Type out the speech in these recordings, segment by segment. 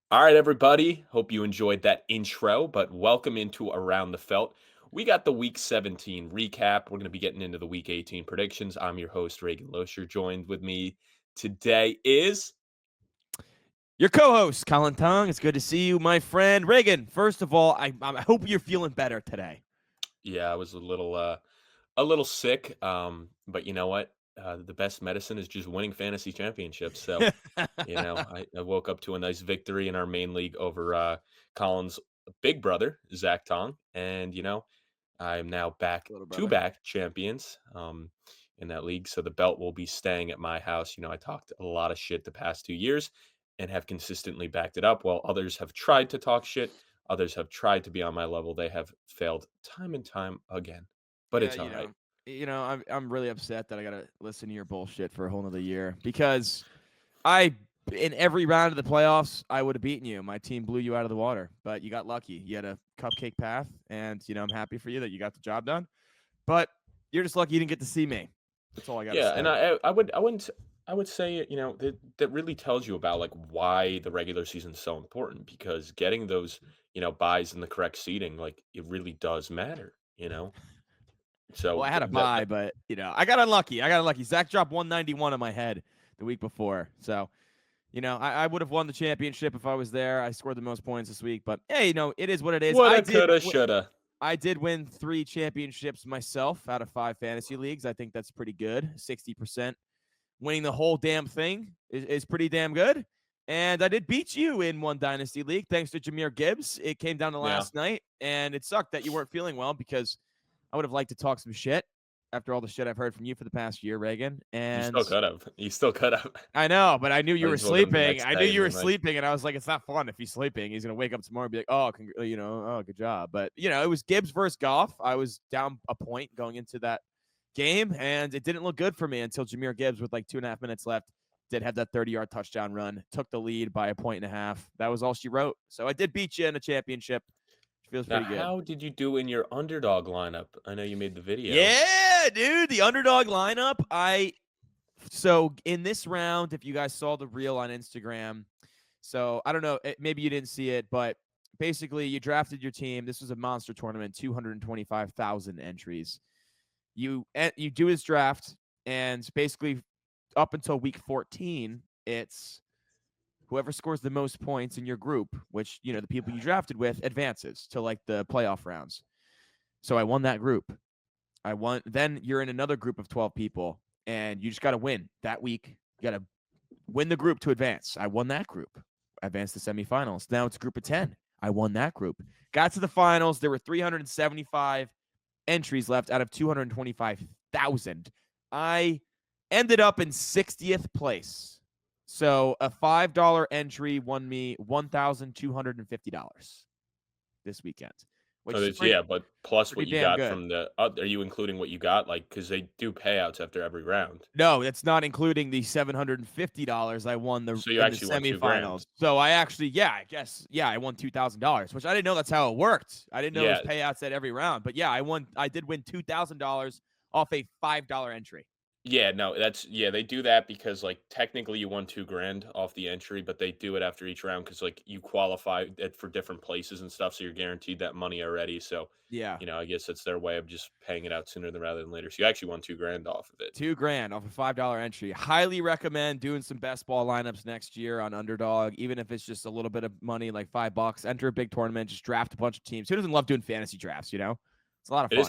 All right, everybody. Hope you enjoyed that intro, but welcome into Around the Felt. We got the Week 17 recap. We're going to be getting into the Week 18 predictions. I'm your host, Reagan Loer. Joined with me today is, Your co-host, Colin Tong. It's good to see you, my friend Reagan. First of all, I hope you're feeling better today. yeah, I was a little sick, but you know what? The best medicine is just winning fantasy championships. So, I woke up to a nice victory in our main league over Colin's big brother, Zach Tong, and I'm now back Little to brother. back champions in that league. So the belt will be staying at my house. I talked a lot of shit the past 2 years and have consistently backed it up. While others have tried to talk shit, others have tried to be on my level. They have failed time and time again. But Yeah, it's all right. I'm really upset that I gotta listen to your bullshit for a whole nother year because I in every round of the playoffs I would have beaten you. My team blew you out of the water, but you got lucky. You had a cupcake path, and I'm happy for you that you got the job done. But you're just lucky you didn't get to see me. That's all I gotta Yeah, and say. I would say that really tells you about like why the regular season's so important because getting those buys in the correct seating like it really does matter. Well, So I had a bye, but I got unlucky. Zach dropped 191 on my head the week before, so I would have won the championship if I was there. I scored the most points this week, but hey, it is what it is. woulda, coulda, shoulda. I did win 3 championships myself out of 5 fantasy leagues. I think that's pretty good. 60% winning the whole damn thing is pretty damn good. And I did beat you in one dynasty league thanks to Jameer Gibbs. It came down to Yeah, last night, and it sucked that you weren't feeling well because I would have liked to talk some shit after all the shit I've heard from you for the past year, Reagan. you And still could have. You still could have. I know, but I knew you Might were as well get him the sleeping. next I knew day and you were been like, sleeping, and I was like, it's not fun if he's sleeping. He's gonna wake up tomorrow and be like, oh, oh, good job. But it was Gibbs versus Goff. I was down a point going into that game, and it didn't look good for me until Jameer Gibbs, with like 2.5 minutes left, did have that 30-yard touchdown run, took the lead by a point and a half. That was all she wrote. So I did beat you in a championship. Which feels now pretty good. how did you do in your underdog lineup? I know you made the video. Yeah, dude, the underdog lineup. So in this round, if you guys saw the reel on Instagram, so I don't know, maybe you didn't see it, but basically you drafted your team. This was a monster tournament, 225,000 entries. You do his draft, and basically up until week 14, it's whoever scores the most points in your group, which the people you drafted with, advances to like the playoff rounds. So I won that group. I won. Then you're in another group of 12 people, and you just got to win that week. You got to win the group to advance. I won that group. I advanced to semifinals. Now it's a group of 10. I won that group. Got to the finals. There were 375 entries left out of 225,000. I ended up in 60th place. So a $5 entry won me $1,250 this weekend, Oh, which is that's yeah, but plus pretty what you damn got good. from the are you including what you got? Like, because they do payouts after every round. No, that's not including the $750 I won So you in the actually won 2 grand. semifinals. So I actually, yeah, I guess, yeah, I won $2,000, which I didn't know that's how it worked. I didn't know it was Yeah, payouts at every round, but yeah, I did win $2,000 off a $5 entry. yeah, no, yeah, they do that because, like, technically you won 2 grand off the entry, but they do it after each round because like, you qualify it for different places and stuff, so you're guaranteed that money already, so, Yeah, I guess it's their way of just paying it out sooner than rather than later, so you actually won 2 grand off of it. 2 grand off a $5 entry. Highly recommend doing some best ball lineups next year on Underdog, even if it's just a little bit of money, like $5. Enter a big tournament, just draft a bunch of teams. Who doesn't love doing fantasy drafts? It's a lot of It is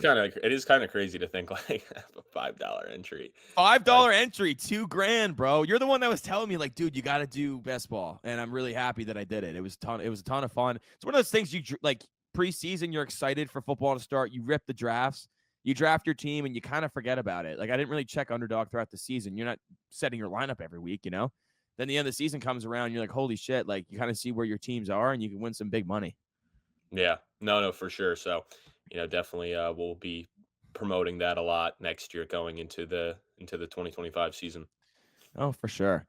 fun. kinda crazy to think, like, a $5 entry, Five like dollar entry, 2 grand, bro. You're the one that was telling me, like, dude, you got to do best ball, and I'm really happy that I did it. It was a ton of fun. It's one of those things like preseason. You're excited for football to start. You rip the drafts, you draft your team, and you kind of forget about it. Like I didn't really check Underdog throughout the season. You're not setting your lineup every week. Then the end of the season comes around, you're like, holy shit! Like you kind of see where your teams are, and you can win some big money. yeah. No, no, for sure. So, definitely we'll be promoting that a lot next year going into the 2025 season. Oh, for sure.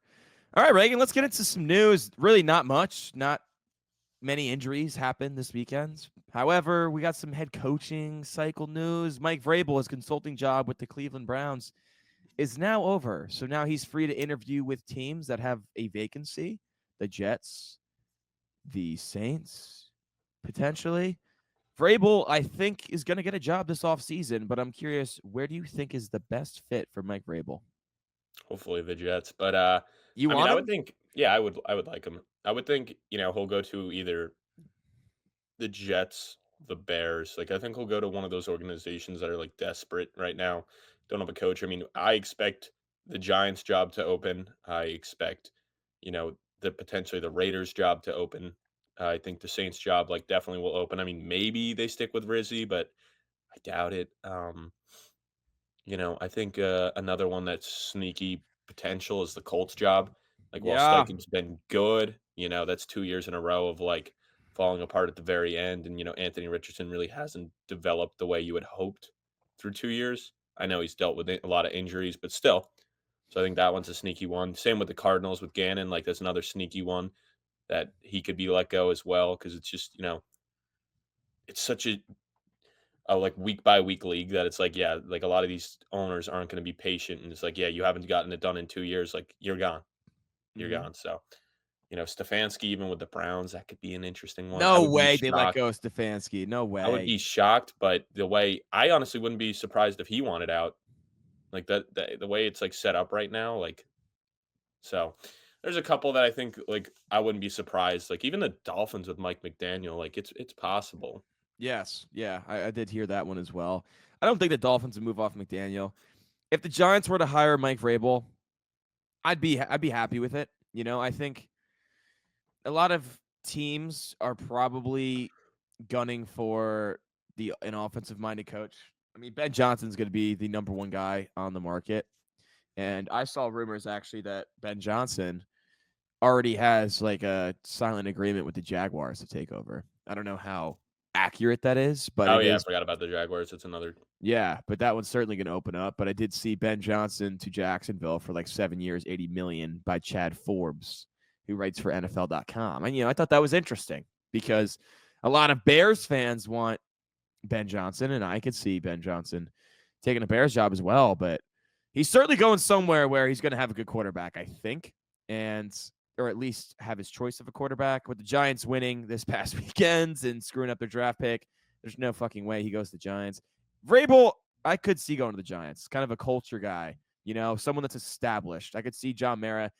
All right, Reagan, let's get into some news. Really, not much. Not many injuries happened this weekend. However, we got some head coaching cycle news. Mike Vrabel, his consulting job with the Cleveland Browns, is now over. So now he's free to interview with teams that have a vacancy. The Jets, the Saints, potentially. Vrabel, I think, is going to get a job this offseason, but I'm curious, where do you think is the best fit for Mike Vrabel? Hopefully the Jets, but, You I mean, want I would him? think yeah, I would like him. I would think, he'll go to either the Jets, the Bears. Like, I think he'll go to one of those organizations that are, like, desperate right now, don't have a coach. I mean, I expect the Giants' job to open. I expect, the potentially the Raiders' job to open. I think the Saints' job, like, definitely will open. I mean, maybe they stick with Rizzy, but I doubt it. I think, another one that's sneaky potential is the Colts job. Like, while Yeah. Steichen's been good, that's 2 years in a row of, like, falling apart at the very end, and, Anthony Richardson really hasn't developed the way you had hoped through 2 years. I know he's dealt with a lot of injuries, but still. So I think that one's a sneaky one. Same with the Cardinals with Gannon, like, that's another sneaky one that he could be let go as well because it's just, it's such a like week by week league that it's like, yeah, like a lot of these owners aren't going to be patient. And it's like, yeah, you haven't gotten it done in 2 years. Like you're gone. You're Mhm. gone. So, Stefanski, even with the Browns, that could be an interesting one. I No would be way they let shocked. go of Stefanski. No I would way. be shocked, but the way I honestly wouldn't be surprised if he wanted out. Like the way it's like set up right now. Like, so there's a couple that I think like I wouldn't be surprised. Like even the Dolphins with Mike McDaniel, like it's possible. Yes. Yeah, I did hear that one as well. I don't think the Dolphins would move off McDaniel. If the Giants were to hire Mike Vrabel, I'd be happy with it. I think a lot of teams are probably gunning for the an offensive minded coach. I mean, Ben Johnson's going to be the number one guy on the market, and I saw rumors actually that Ben Johnson already has like a silent agreement with the Jaguars to take over. I don't know how accurate that is, but Oh it yeah, I is. forgot about the Jaguars. It's another. Yeah, but that one's certainly going to open up. But I did see Ben Johnson to Jacksonville for like 7 years, 80 million by Chad Forbes, who writes for NFL.com. And I thought that was interesting because a lot of Bears fans want Ben Johnson, and I could see Ben Johnson taking a Bears job as well. But he's certainly going somewhere where he's going to have a good quarterback, I think, and or at least have his choice of a quarterback. With the Giants winning this past weekend and screwing up their draft pick, there's no fucking way he goes to the Giants. Vrabel, I could see going to the Giants. Kind of a culture guy, someone that's established. I could see John Mara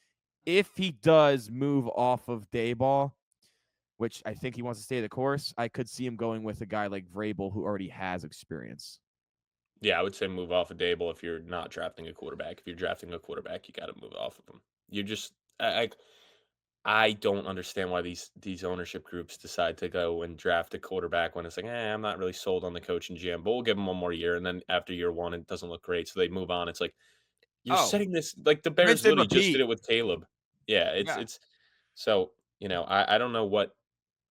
if he does move off of Dayball, which I think he wants to stay the course. I could see him going with a guy like Vrabel who already has experience. Yeah, I would say move off of Dable if you're not drafting a quarterback. If you're drafting a quarterback, you got to move off of him. You just, I don't understand why these ownership groups decide to go and draft a quarterback when it's like, I'm not really sold on the coach and GM, but we'll give him one more year. And then after year one, it doesn't look great, so they move on. It's like you're Oh, setting this like the rinse Bears and literally just did repeat. it with Caleb. Yeah, Yeah. it's so I don't know what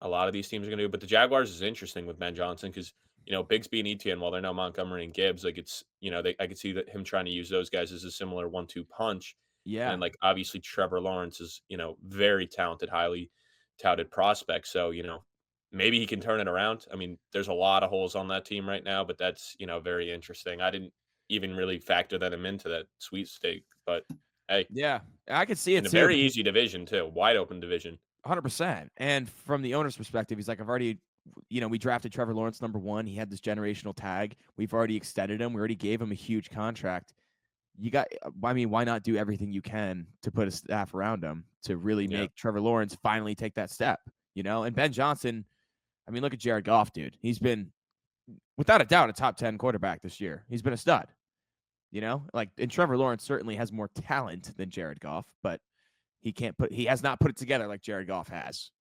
a lot of these teams are going to do. But the Jaguars is interesting with Ben Johnson because Bigsby and Etienne, while they're now Montgomery and Gibbs, like it's I could see that him trying to use those guys as a similar 1-2 punch. And then Yeah. like obviously Trevor Lawrence is very talented, highly touted prospect. So maybe he can turn it around. I mean, there's a lot of holes on that team right now, but that's very interesting. I didn't even really factor that him into that sweepstake, but hey, Yeah. I could see it in a too very because easy division too, wide open division. 100%. And from the owner's perspective, he's like, I've already, we drafted Trevor Lawrence number one. He had this generational tag. We've already extended him. We already gave him a huge contract. I mean, why not do everything you can to put a staff around him to really Yeah. make Trevor Lawrence finally take that step, And Ben Johnson, I mean, look at Jared Goff, dude. He's been, without a doubt, a top 10 quarterback this year. He's been a stud, and Trevor Lawrence certainly has more talent than Jared Goff, but he has not put it together like Jared Goff has.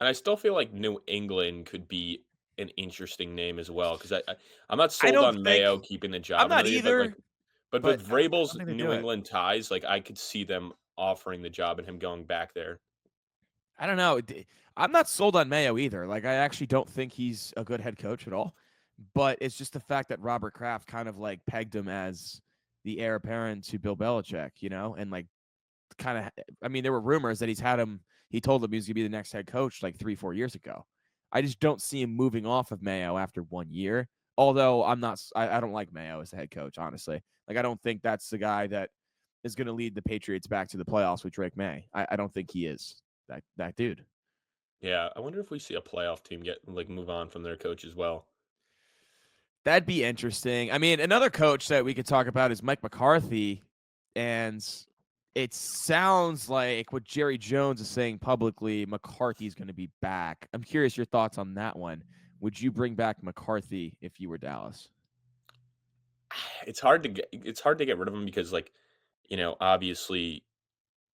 And I still feel like New England could be an interesting name as well because I'm not I sold don't on think Mayo keeping the I'm job not another year, but either, with but I Vrabel's don't think they do New it. England ties, like I could see them offering the job and him going back there. I don't know. I'm not sold on Mayo either. Like, I actually don't think he's a good head coach at all. But it's just the fact that Robert Kraft kind of like pegged him as the heir apparent to Bill Belichick, and like kind of, I mean, there were rumors that he told him he was going to be the next head coach like 3-4 years ago. I just don't see him moving off of Mayo after 1 year. Although I don't like Mayo as the head coach, honestly. Like, I don't think that's the guy that is going to lead the Patriots back to the playoffs with Drake May. I don't think he is that dude. Yeah, I wonder if we see a playoff team get like move on from their coach as well. That'd be interesting. I mean, another coach that we could talk about is Mike McCarthy, and it sounds like what Jerry Jones is saying publicly, McCarthy's going to be back. I'm curious your thoughts on that one. Would you bring back McCarthy if you were Dallas? It's hard to get rid of him because like, obviously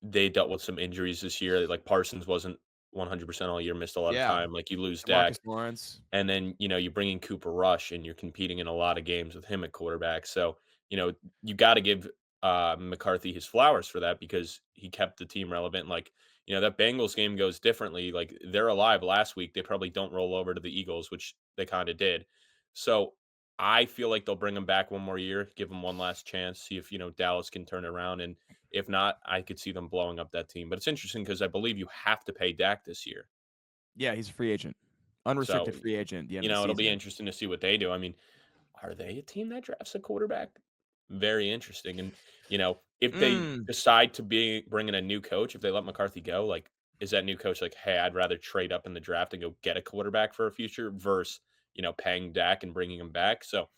they dealt with some injuries this year. Like Parsons wasn't 100% all year, missed a lot of Yeah, time. Like you lose Dak. Demarcus Lawrence. And then, you bring in Cooper Rush and you're competing in a lot of games with him at quarterback. So, you know, you got to give McCarthy his flowers for that because he kept the team relevant. Like, that Bengals game goes differently. Like they're alive last week. They probably don't roll over to the Eagles, which they kind of did. So I feel like they'll bring him back one more year, give him one last chance, see if, Dallas can turn it around. And if not, I could see them blowing up that team. But it's interesting because I believe you have to pay Dak this year. Yeah, he's a free agent, So unrestricted free agent at the end of the It'll be season. interesting to see what they do. I mean, are they a team that drafts a quarterback? Very interesting. And, if they Mm, decide to bring in a new coach, if they let McCarthy go, like, is that new coach like, hey, I'd rather trade up in the draft and go get a quarterback for a future versus, paying Dak and bringing him back? So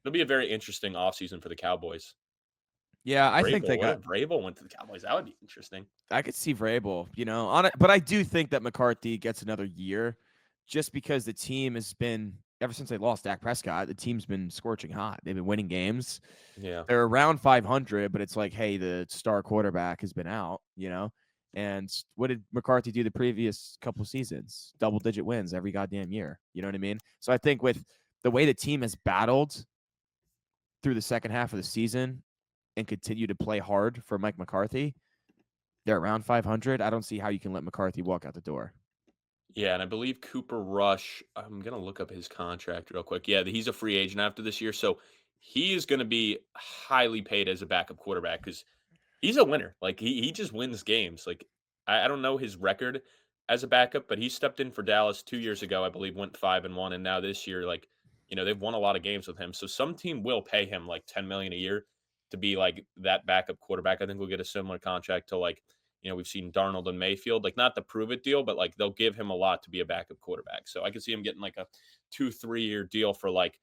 it'll be a very interesting offseason for the Cowboys. yeah, I think they Vrabel, what got. if Vrabel went to the Cowboys? That would be interesting. I could see Vrabel, on it, but I do think that McCarthy gets another year, just because the team has been ever since they lost Dak Prescott. The team's been scorching hot. They've been winning games. Yeah. They're around 500, but it's like, hey, the star quarterback has been out, And what did McCarthy do the previous couple seasons? Double digit wins every goddamn year. You know what I mean? So I think with the way the team has battled through the second half of the season and continue to play hard for Mike McCarthy, they're around 500. I don't see how you can let McCarthy walk out the door. Yeah, and I believe Cooper Rush, I'm gonna look up his contract real quick. Yeah, he's a free agent after this year, so he is gonna be highly paid as a backup quarterback because he's a winner. Like he just wins games. Like I don't know his record as a backup, but he stepped in for Dallas 2 years ago, I believe, went 5-1, and now this year, like they've won a lot of games with him. So some team will pay him like 10 million a year to be like that backup quarterback. I think we'll get a similar contract to like we've seen Darnold and Mayfield, like not the prove it deal, but like they'll give him a lot to be a backup quarterback. So I could see him getting like a 2-3 year deal for like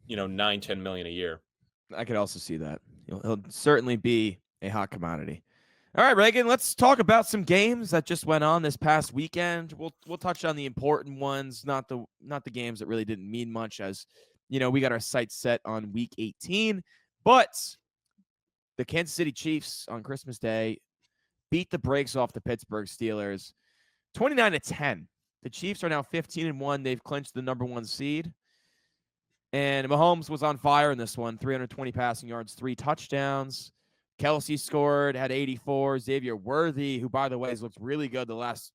9-10 million a year. I could also see that. He'll certainly be a hot commodity. All right, Reagan, let's talk about some games that just went on this past weekend. We'll touch on the important ones, not the games that really didn't mean much, as we got our sights set on week 18. But the Kansas City Chiefs on Christmas Day beat the brakes off the Pittsburgh Steelers 29-10. The Chiefs are now 15-1. They've clinched the number one seed. And Mahomes was on fire in this one, 320 passing yards, 3 touchdowns. Kelsey scored, had 84. Xavier Worthy, who, by the way, has looked really good the last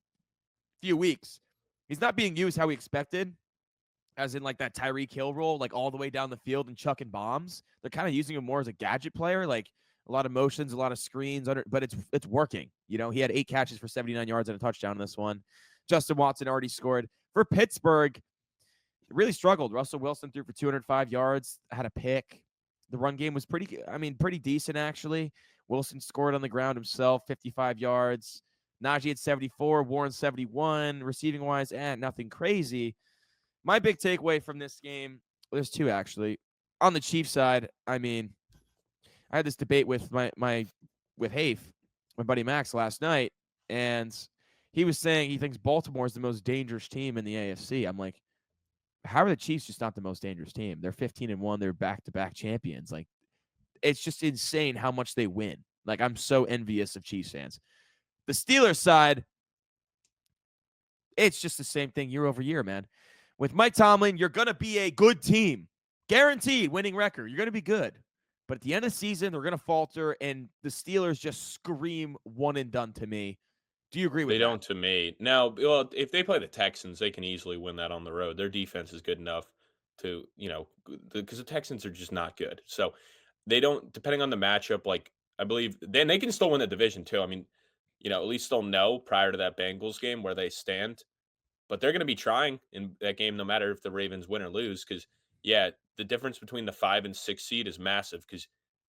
few weeks. He's not being used how we expected, as in like that Tyreek Hill role, like all the way down the field and chucking bombs. They're kind of using him more as a gadget player, like a lot of motions, a lot of screens, but it's working. He had 8 catches for 79 yards and a touchdown in this one. Justin Watson already scored. For Pittsburgh, really struggled. Russell Wilson threw for 205 yards, had a pick. The run game was pretty decent, actually. Wilson scored on the ground himself, 55 yards. Najee had 74, Warren 71. Receiving wise, nothing crazy. My big takeaway from this game, there's two actually. On the Chiefs side, I had this debate with with Hafe, my buddy Max, last night, and he was saying he thinks Baltimore is the most dangerous team in the AFC. I'm like, how are the Chiefs just not the most dangerous team? They're 15-1. They're back-to-back champions. Like, it's just insane how much they win. Like, I'm so envious of Chiefs fans. The Steelers side, it's just the same thing year over year, man. With Mike Tomlin, you're going to be a good team. Guaranteed winning record. You're going to be good. But at the end of the season, they're going to falter, and the Steelers just scream one and done to me. Do you agree with They that? don't to me. Now, well, if they play the Texans, they can easily win that on the road. Their defense is good enough to, because the Texans are just not good. So they don't, depending on the matchup, like I believe, then they can still win the division too. I mean, at least they'll know prior to that Bengals game where they stand. But they're going to be trying in that game, no matter if the Ravens win or lose. Because, yeah, the difference between the 5 and 6 seed is massive. Because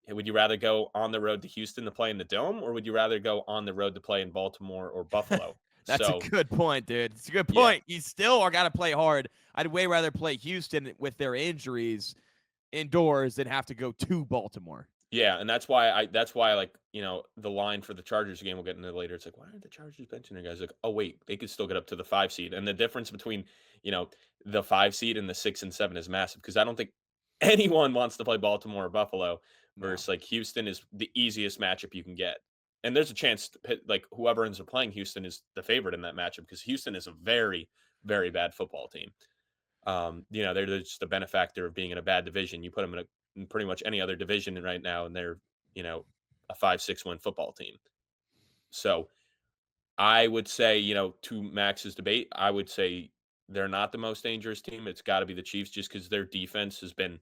would you rather go on the road to Houston to play in the Dome, or would you rather go on the road to play in Baltimore or Buffalo? That's a So, good point, dude. It's a good yeah. point. You still are gotta play hard. I'd way rather play Houston with their injuries indoors than have to go to Baltimore. Yeah, and that's why like, the line for the Chargers game we'll get into later. It's like, why aren't the Chargers benching their guys? Like, oh wait, they could still get up to the 5 seed. And the difference between, you know, the 5 seed and the 6 and 7 is massive because I don't think anyone wants to play Baltimore or Buffalo No. versus like Houston is the easiest matchup you can get. And there's a chance like whoever ends up playing Houston is the favorite in that matchup because Houston is a very, very bad football team. They're just a benefactor of being in a bad division. You put them in pretty much any other division right now, and they're you know a 5-6 win football team. So I would say to Max's debate, I would say they're not the most dangerous team. It's got to be the Chiefs just because their defense has been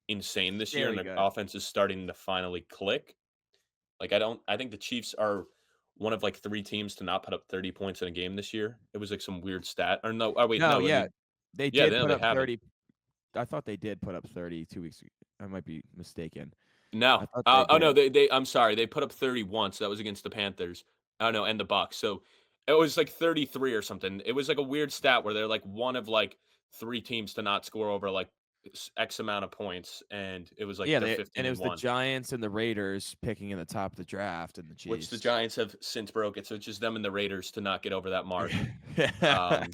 insane this year, and Scary their good. offense is starting to finally click. Like I think the Chiefs are one of like three teams to not put up 30 points in a game this year. It was like some weird stat. Or no, oh wait, No, no, I yeah. mean, They yeah, did no, put they up haven't. 30. I thought they did put up 30 2 weeks ago. I might be mistaken. No. I thought they Oh, no, did. they I'm sorry, they put up 30 once, that was against the Panthers. Oh, no, and the Bucks, so it was, like, 33 or something. It was, like, a weird stat where they're, like, one of, like, 3 teams to not score over, like, X amount of points, and it was, like, Yeah, they're and 15 it and was the 1, Giants and the Raiders picking in the top of the draft and the which the Chiefs. Giants have since broken, so it's just them and the Raiders to not get over that mark. Yeah. Um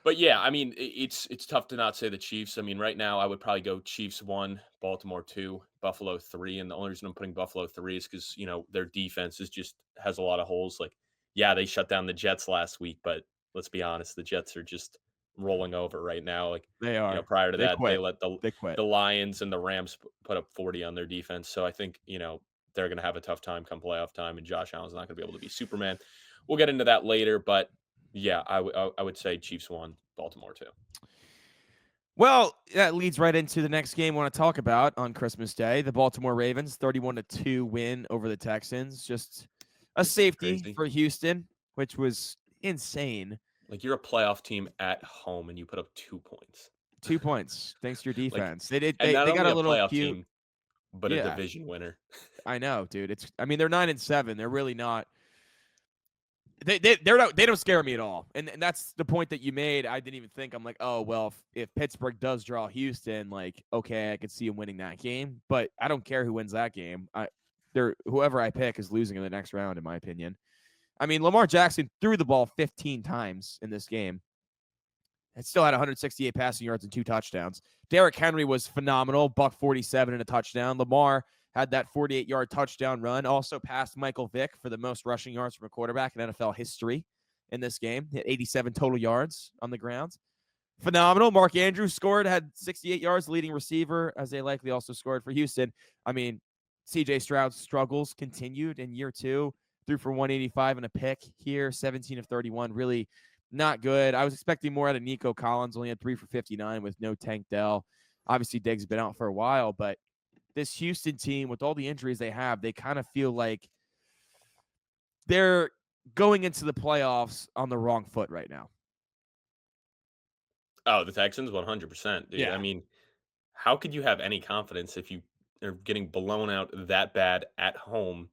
But yeah, I mean, it's tough to not say the Chiefs. I mean, right now I would probably go Chiefs 1, Baltimore 2, Buffalo 3, and the only reason I'm putting Buffalo 3 is because their defense is just has a lot of holes. Like, yeah, they shut down the Jets last week, but let's be honest, the Jets are just rolling over right now. Like, They are. prior to They that, they quit. let the They quit. the Lions and the Rams put up 40 on their defense. So I think they're going to have a tough time come playoff time, and Josh Allen's not going to be able to be Superman. We'll get into that later, but yeah, I would say Chiefs 1, Baltimore 2. Well, that leads right into the next game I want to talk about on Christmas Day. The Baltimore Ravens 31-2 win over the Texans. Just a Isn't that safety crazy? for Houston, which was insane. Like, you're a playoff team at home and you put up 2 points. 2 points thanks to your Like, defense. They did and not they got only a a little playoff cute. team, but a Yeah, division winner. I know, dude. I mean, they're 9-7. They're really not. They don't scare me at all, and that's the point that you made. I didn't even think. I'm like, oh well, if Pittsburgh does draw Houston, like okay, I could see him winning that game, but I don't care who wins that game. Whoever I pick is losing in the next round, in my opinion. I mean, Lamar Jackson threw the ball 15 times in this game. It still had 168 passing yards and 2 touchdowns. Derrick Henry was phenomenal, buck 47 and a touchdown. Lamar had that 48-yard touchdown run, also passed Michael Vick for the most rushing yards from a quarterback in NFL history in this game. Hit 87 total yards on the ground. Phenomenal. Mark Andrews scored, had 68 yards, leading receiver, as they likely also scored for Houston. I mean, CJ Stroud's struggles continued in year 2. Threw for 185 and a pick here, 17 of 31. Really not good. I was expecting more out of Nico Collins, only had 3 for 59 with no Tank Dell. Obviously, Diggs has been out for a while, but this Houston team, with all the injuries they have, they kind of feel like they're going into the playoffs on the wrong foot right now. Oh, the Texans, 100%, dude. I Yeah. mean, how could you have any confidence if you are getting blown out that bad at home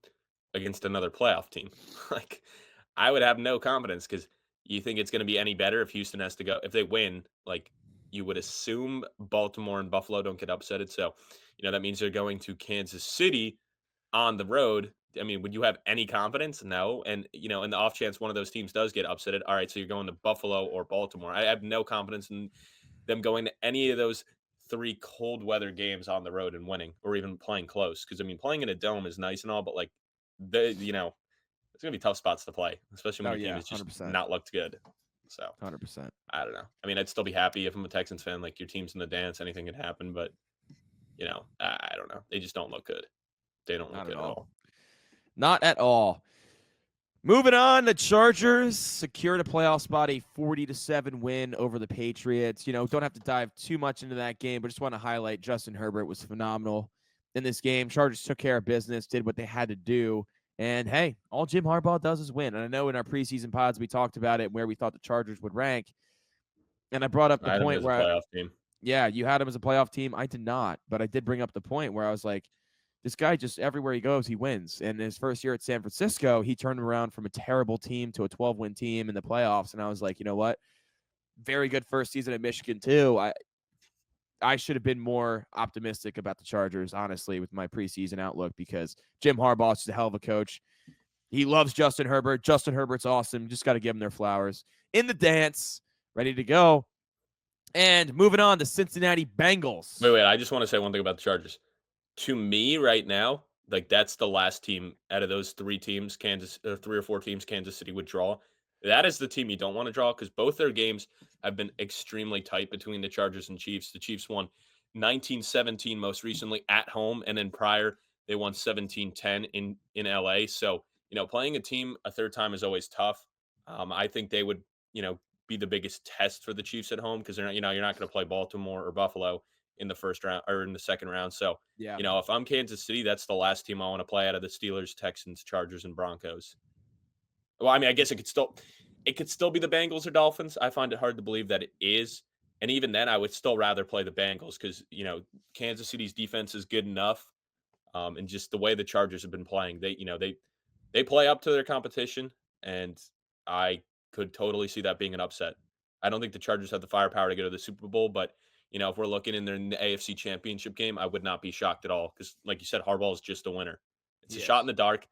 against another playoff team? Like, I would have no confidence because you think it's going to be any better if Houston has to go. If they win, like, you would assume Baltimore and Buffalo don't get upsetted. So, that means they're going to Kansas City on the road. I mean, would you have any confidence? No. And, in the off chance one of those teams does get upsetted, all right, so you're going to Buffalo or Baltimore. I have no confidence in them going to any of those 3 cold weather games on the road and winning or even playing close. Because I mean, playing in a dome is nice and all, but like it's gonna be tough spots to play, especially when Oh your team yeah, has just 100%. not looked good. So 100%. I don't know. I mean, I'd still be happy if I'm a Texans fan. Like your team's in the dance, anything could happen. But I don't know. They just don't look good. They don't look Not at good at all. all. Not at all. Moving on, the Chargers secured a playoff spot, a 40-7 win over the Patriots. Don't have to dive too much into that game, but just want to highlight Justin Herbert was phenomenal in this game. Chargers took care of business, did what they had to do. And hey, all Jim Harbaugh does is win. And I know in our preseason pods we talked about it where we thought the Chargers would rank. And I brought up the I had them point as a where playoff team. yeah, you had them as a playoff team. I did not, but I did bring up the point where I was like, this guy just everywhere he goes, he wins. And his first year at San Francisco, he turned around from a terrible team to a 12-win team in the playoffs. And I was like, you know what? Very good first season at Michigan too. I should have been more optimistic about the Chargers, honestly, with my preseason outlook because Jim Harbaugh's just a hell of a coach. He loves Justin Herbert. Justin Herbert's awesome. Just got to give him their flowers. In the dance, ready to go. And moving on to Cincinnati Wait, Bengals. wait. I just want to say one thing about the Chargers. To me, right now, like that's the last team out of those three teams, Kansas, or three or four teams, Kansas City would draw. That is the team you don't want to draw because both their games have been extremely tight between the Chargers and Chiefs. The Chiefs won 19-17 most recently at home, and then prior they won 17-10 in LA. So playing a team a third time is always tough. I think they would be the biggest test for the Chiefs at home because they're not, you're not going to play Baltimore or Buffalo in the first round or in the second round. So, Yeah. if I'm Kansas City, that's the last team I want to play out of the Steelers, Texans, Chargers, and Broncos. Well, I mean, I guess it could still be the Bengals or Dolphins. I find it hard to believe that it is. And even then, I would still rather play the Bengals because, Kansas City's defense is good enough. And just the way the Chargers have been playing, they play up to their competition, and I could totally see that being an upset. I don't think the Chargers have the firepower to go to the Super Bowl, but if we're looking in the AFC Championship game, I would not be shocked at all because, like you said, Harbaugh is just a winner. It's a shot in Yes. the dark,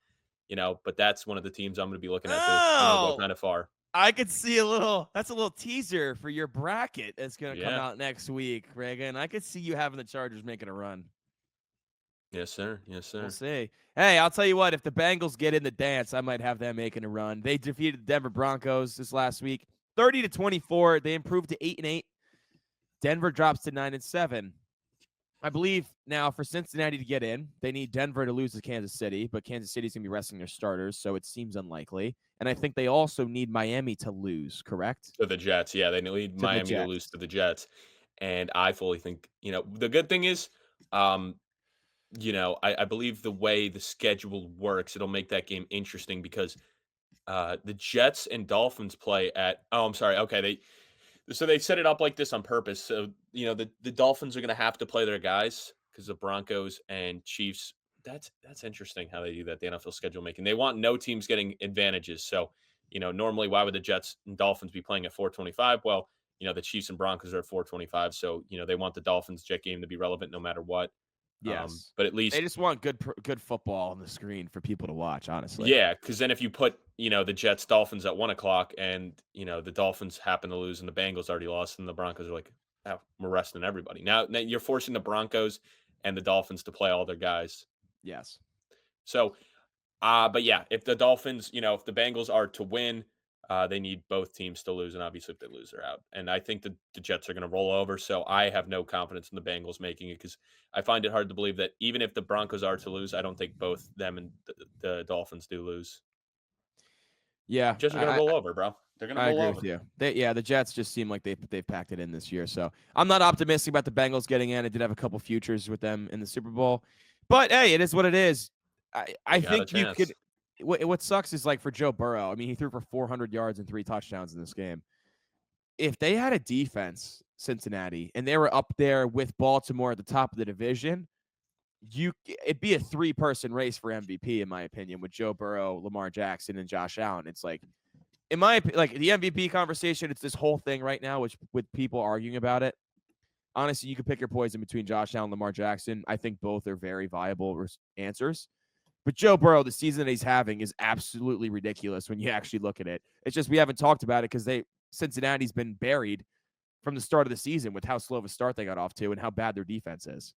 but that's one of the teams I'm going to be looking at to go Oh, kind of far. I could see that's a little teaser for your bracket that's going to come Yeah. out next week, Reagan. I could see you having the Chargers making a run. Yes, sir. Yes, We'll sir. see. Hey, I'll tell you what, if the Bengals get in the dance, I might have them making a run. They defeated the Denver Broncos this last week, 30-24. They improved to 8-8. Denver drops to 9-7. I believe now for Cincinnati to get in, they need Denver to lose to Kansas City, but Kansas City's going to be resting their starters, so it seems unlikely. And I think they also need Miami to lose, correct? To the Jets. Yeah, they need To the Miami to lose Jets. to the Jets. And I fully think, the good thing is, um, I believe the way the schedule works, it'll make that game interesting because the Jets and Dolphins play at. Oh, I'm sorry. Okay, they set it up like this on purpose. So the Dolphins are going to have to play their guys because the Broncos and Chiefs. That's interesting how they do that. The NFL schedule making. They want no teams getting advantages. So normally why would the Jets and Dolphins be playing at 4:25? Well, the Chiefs and Broncos are at 4:25. So they want the Dolphins Jet game to be relevant no matter what. Yes. But at They least, just want good football on the screen for people to watch, honestly. yeah, because then if you put, the Jets Dolphins at 1 o'clock and, the Dolphins happen to lose and the Bengals already lost and the Broncos are like, oh, we're resting everybody. Now you're forcing the Broncos and the Dolphins to play all their guys. Yes. So, but yeah, if the Dolphins, if the Bengals are to win, they need both teams to lose. And obviously, if they lose, they're out. And I think the Jets are going to roll over. So I have no confidence in the Bengals making it because I find it hard to believe that even if the Broncos are to lose, I don't think both them and the Dolphins do lose. Yeah, Jets are gonna roll over, bro. They're gonna I roll agree with over. you. The Jets just seem like they've packed it in this year. So I'm not optimistic about the Bengals getting in. I did have a couple futures with them in the Super Bowl, but hey, it is what it is. I They got a think you chance. could. What sucks is like for Joe Burrow. I mean, he threw for 400 yards and 3 touchdowns in this game. If they had a defense, Cincinnati, and they were up there with Baltimore at the top of the division, it'd be a 3-person race for MVP in my opinion with Joe Burrow, Lamar Jackson, and Josh Allen. It's like in my like the MVP conversation, it's this whole thing right now, which with people arguing about it. Honestly, you could pick your poison between Josh Allen and Lamar Jackson. I think both are very viable answers. But Joe Burrow, the season that he's having is absolutely ridiculous when you actually look at it. It's just we haven't talked about it because Cincinnati's been buried from the start of the season with how slow of a start they got off to and how bad their defense is.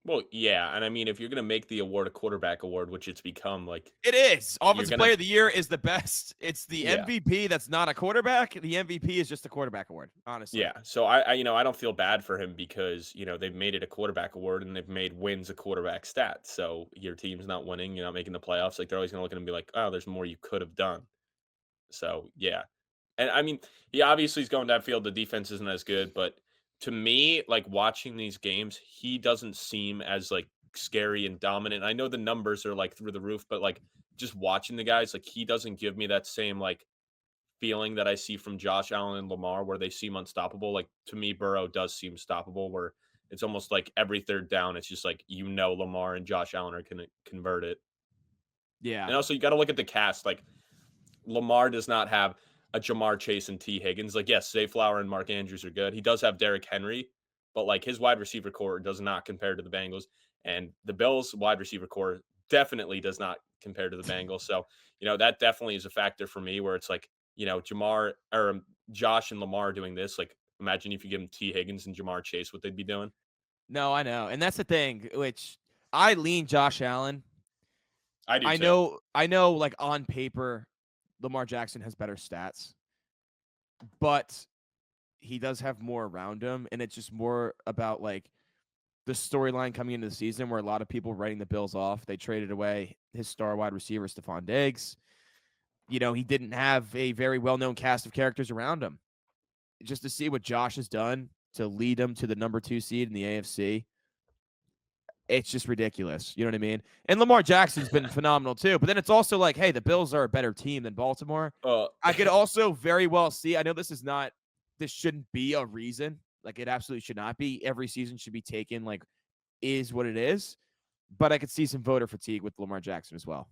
Well, yeah, and I mean, if you're gonna make the award a quarterback award, which it's become, like, It is. you're Offensive gonna Player of the Year is the best. It's the yeah, MVP that's not a quarterback. The MVP is just a quarterback award, honestly. yeah. So I don't feel bad for him because they've made it a quarterback award and they've made wins a quarterback stat. So your team's not winning, you're not making the playoffs. Like they're always gonna look at him and be like, oh, there's more you could have done. So yeah, and I mean, he obviously is going downfield. The defense isn't as good, but to me, like watching these games, he doesn't seem as like scary and dominant. I know the numbers are like through the roof, but like just watching the guys, like he doesn't give me that same like feeling that I see from Josh Allen and Lamar, where they seem unstoppable. Like to me, Burrow does seem stoppable. Where it's almost like every third down, it's just like, Lamar and Josh Allen are gonna convert it. Yeah. And also, you got to look at the cast. Like Lamar does not have a Jamar Chase and T Higgins. Like, yes, Zay Flower and Mark Andrews are good. He does have Derrick Henry, but like his wide receiver core does not compare to the Bengals. And the Bills' wide receiver core definitely does not compare to the Bengals. So, that definitely is a factor for me where it's like, Jamar or Josh and Lamar doing this. Like, imagine if you give them T Higgins and Jamar Chase, what they'd be doing. No, I know. And that's the thing, which I lean Josh Allen. I do I too. know I know like on paper Lamar Jackson has better stats, but he does have more around him, and it's just more about like the storyline coming into the season where a lot of people writing the Bills off. They traded away his star wide receiver Stephon Diggs. He didn't have a very well-known cast of characters around him. Just to see what Josh has done to lead him to the number 2 seed in the AFC, it's just ridiculous. You know what I mean? And Lamar Jackson's been phenomenal too. But then it's also like, hey, the Bills are a better team than Baltimore. Uh, I could also very well see, I know this shouldn't be a reason. Like it absolutely should not be. Every season should be taken like is what it is. But I could see some voter fatigue with Lamar Jackson as well.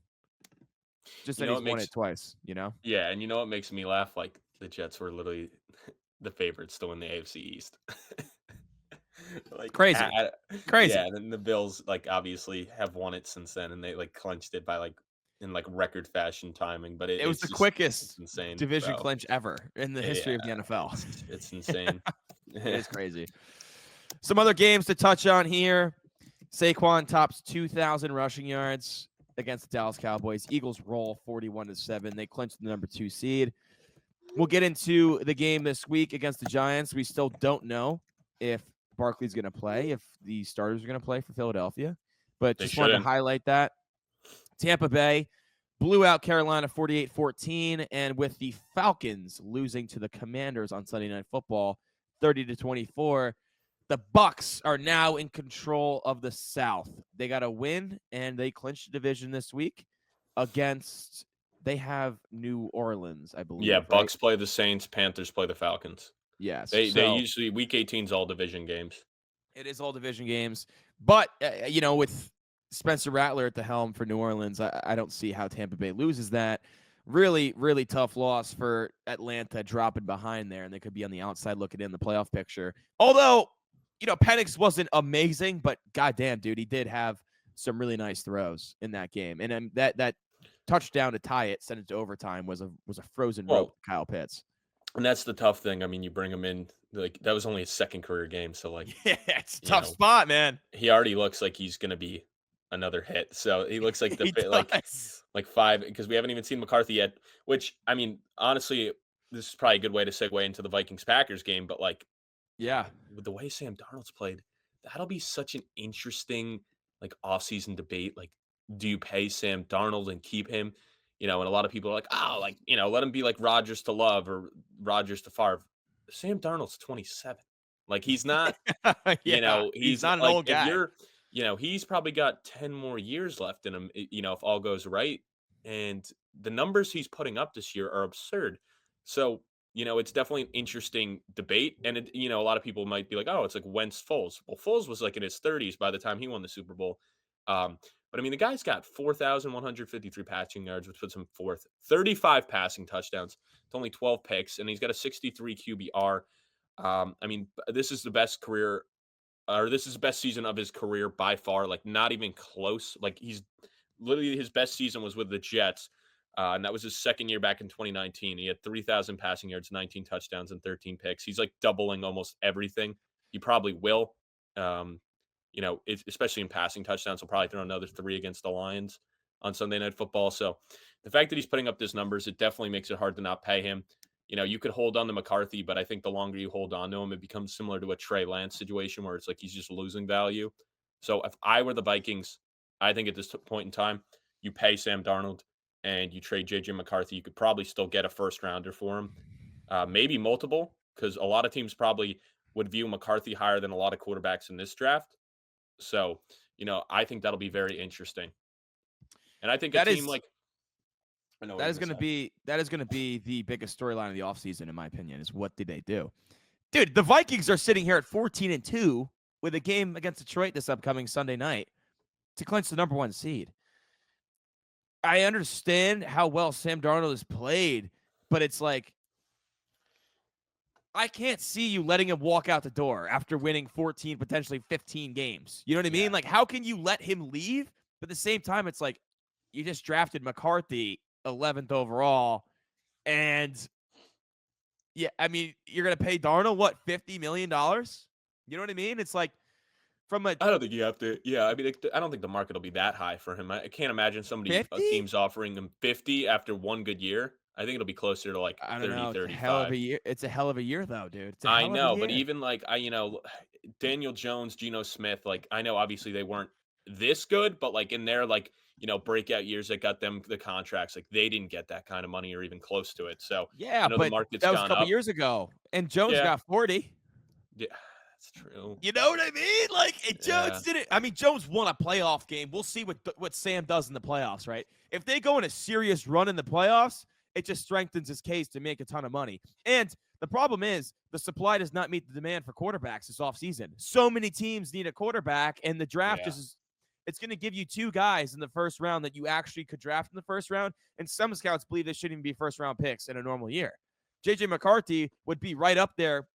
Just you that know he's what won makes it twice. Yeah, and you know what makes me laugh? Like the Jets were literally the favorites to win the AFC East. It's Like, crazy. yeah, Crazy. and then the Bills like obviously have won it since then, and they like clinched it by like in like record fashion timing. But It was it's the just it's quickest insane, division bro. clinch ever in the Yeah, history of the NFL. it's insane. It is crazy. Some other games to touch on here. Saquon tops 2,000 rushing yards against the Dallas Cowboys. Eagles roll 41-7. They clinch the number 2 seed. We'll get into the game this week against the Giants. We still don't know if Barkley's going to play, if the starters are going to play for Philadelphia, but They just wanted to shouldn't. highlight that. Tampa Bay blew out Carolina 48-14, and with the Falcons losing to the Commanders on Sunday Night Football 30-24, the Bucks are now in control of the South. They got a win, and they clinched the division this week against. They have New Orleans, I Yeah, believe, right? Bucks play the Saints, Panthers play the Falcons. Yes. They So usually week 18's all division games. it is all division games, but with Spencer Rattler at the helm for New Orleans, I don't see how Tampa Bay loses that. Really, really tough loss for Atlanta dropping behind there, and they could be on the outside looking in the playoff picture. Although, Penix wasn't amazing, but goddamn, dude, he did have some really nice throws in that game, and that touchdown to tie it, send it to overtime was a frozen rope, Well, Kyle Pitts. and that's the tough thing. I mean, you bring him in like that was only his second career game, so like, Yeah, it's a you tough know, spot, man. he already looks like he's gonna be another hit. So he looks like the He fit does. like 5 because we haven't even seen McCarthy yet, which I mean, honestly, this is probably a good way to segue into the Vikings Packers game, but like Yeah. with the way Sam Darnold's played, that'll be such an interesting like offseason debate. Like, do you pay Sam Darnold and keep him? And a lot of people are like, oh, like, let him be like Rodgers to Love or Rodgers to Favre. Sam Darnold's 27. Like, he's not, Yeah, he's he's not an like, old if guy. you're, he's probably got 10 more years left in him, if all goes right. And the numbers he's putting up this year are absurd. So, it's definitely an interesting debate. And, a lot of people might be like, oh, it's like Wentz Foles. Well, Foles was like in his 30s by the time he won the Super Bowl. But I mean, the guy's got 4,153 passing yards, which puts him fourth, 35 passing touchdowns. It's only 12 picks, and he's got a 63 QBR. I mean, this is the best career, or this is the best season of his career by far. Like, not even close. Like, he's literally his best season was with the Jets. And that was his second year back in 2019. He had 3,000 passing yards, 19 touchdowns, and 13 picks. He's like doubling almost everything. He probably will. Um, especially in passing touchdowns, he'll probably throw another 3 against the Lions on Sunday Night Football. So the fact that he's putting up these numbers, it definitely makes it hard to not pay him. You could hold on to McCarthy, but I think the longer you hold on to him, it becomes similar to a Trey Lance situation where it's like he's just losing value. So if I were the Vikings, I think at this point in time, you pay Sam Darnold and you trade JJ McCarthy. You could probably still get a first rounder for him, maybe multiple, because a lot of teams probably would view McCarthy higher than a lot of quarterbacks in this draft. So, I think that'll be very interesting. And I think a That team is like I know what that you're is gonna going to say. be the biggest storyline of the offseason, in my opinion, is what did they do? Dude, the Vikings are sitting here at 14-2 with a game against Detroit this upcoming Sunday night to clinch the number 1 seed. I understand how well Sam Darnold has played, but it's like I can't see you letting him walk out the door after winning 14, potentially 15 games. You know what I Yeah. mean? Like, how can you let him leave? But at the same time, it's like you just drafted McCarthy 11th overall. And yeah, I mean, you're going to pay Darnold, what, $50 million? You know what I mean? It's like from a I don't think you have to. Yeah, I mean, I don't think the market will be that high for him. I can't imagine a 50? team's offering him 50 after one good year. I think it'll be closer to like I don't 30, know. It's a hell of a 35. year. It's a hell of a year, though, dude. It's a I hell of a know, but year. even like Daniel Jones, Geno Smith, like I know obviously they weren't this good, but like in their like breakout years that got them the contracts, like they didn't get that kind of money or even close to it. So Yeah, I know the but market's that was a gone couple up. years ago. And Jones Yeah, got 40. yeah, that's true. You know what I mean? Like Jones Yeah, did it. I mean, Jones won a playoff game. We'll see what Sam does in the playoffs, right? If they go in a serious run in the playoffs, it just strengthens his case to make a ton of money. And the problem is the supply does not meet the demand for quarterbacks this offseason. So many teams need a quarterback, and the draft yeah, just is it's going to give you 2 guys in the first round that you actually could draft in the first round. And some scouts believe they shouldn't even be first round picks in a normal year. JJ McCarthy would be right up there.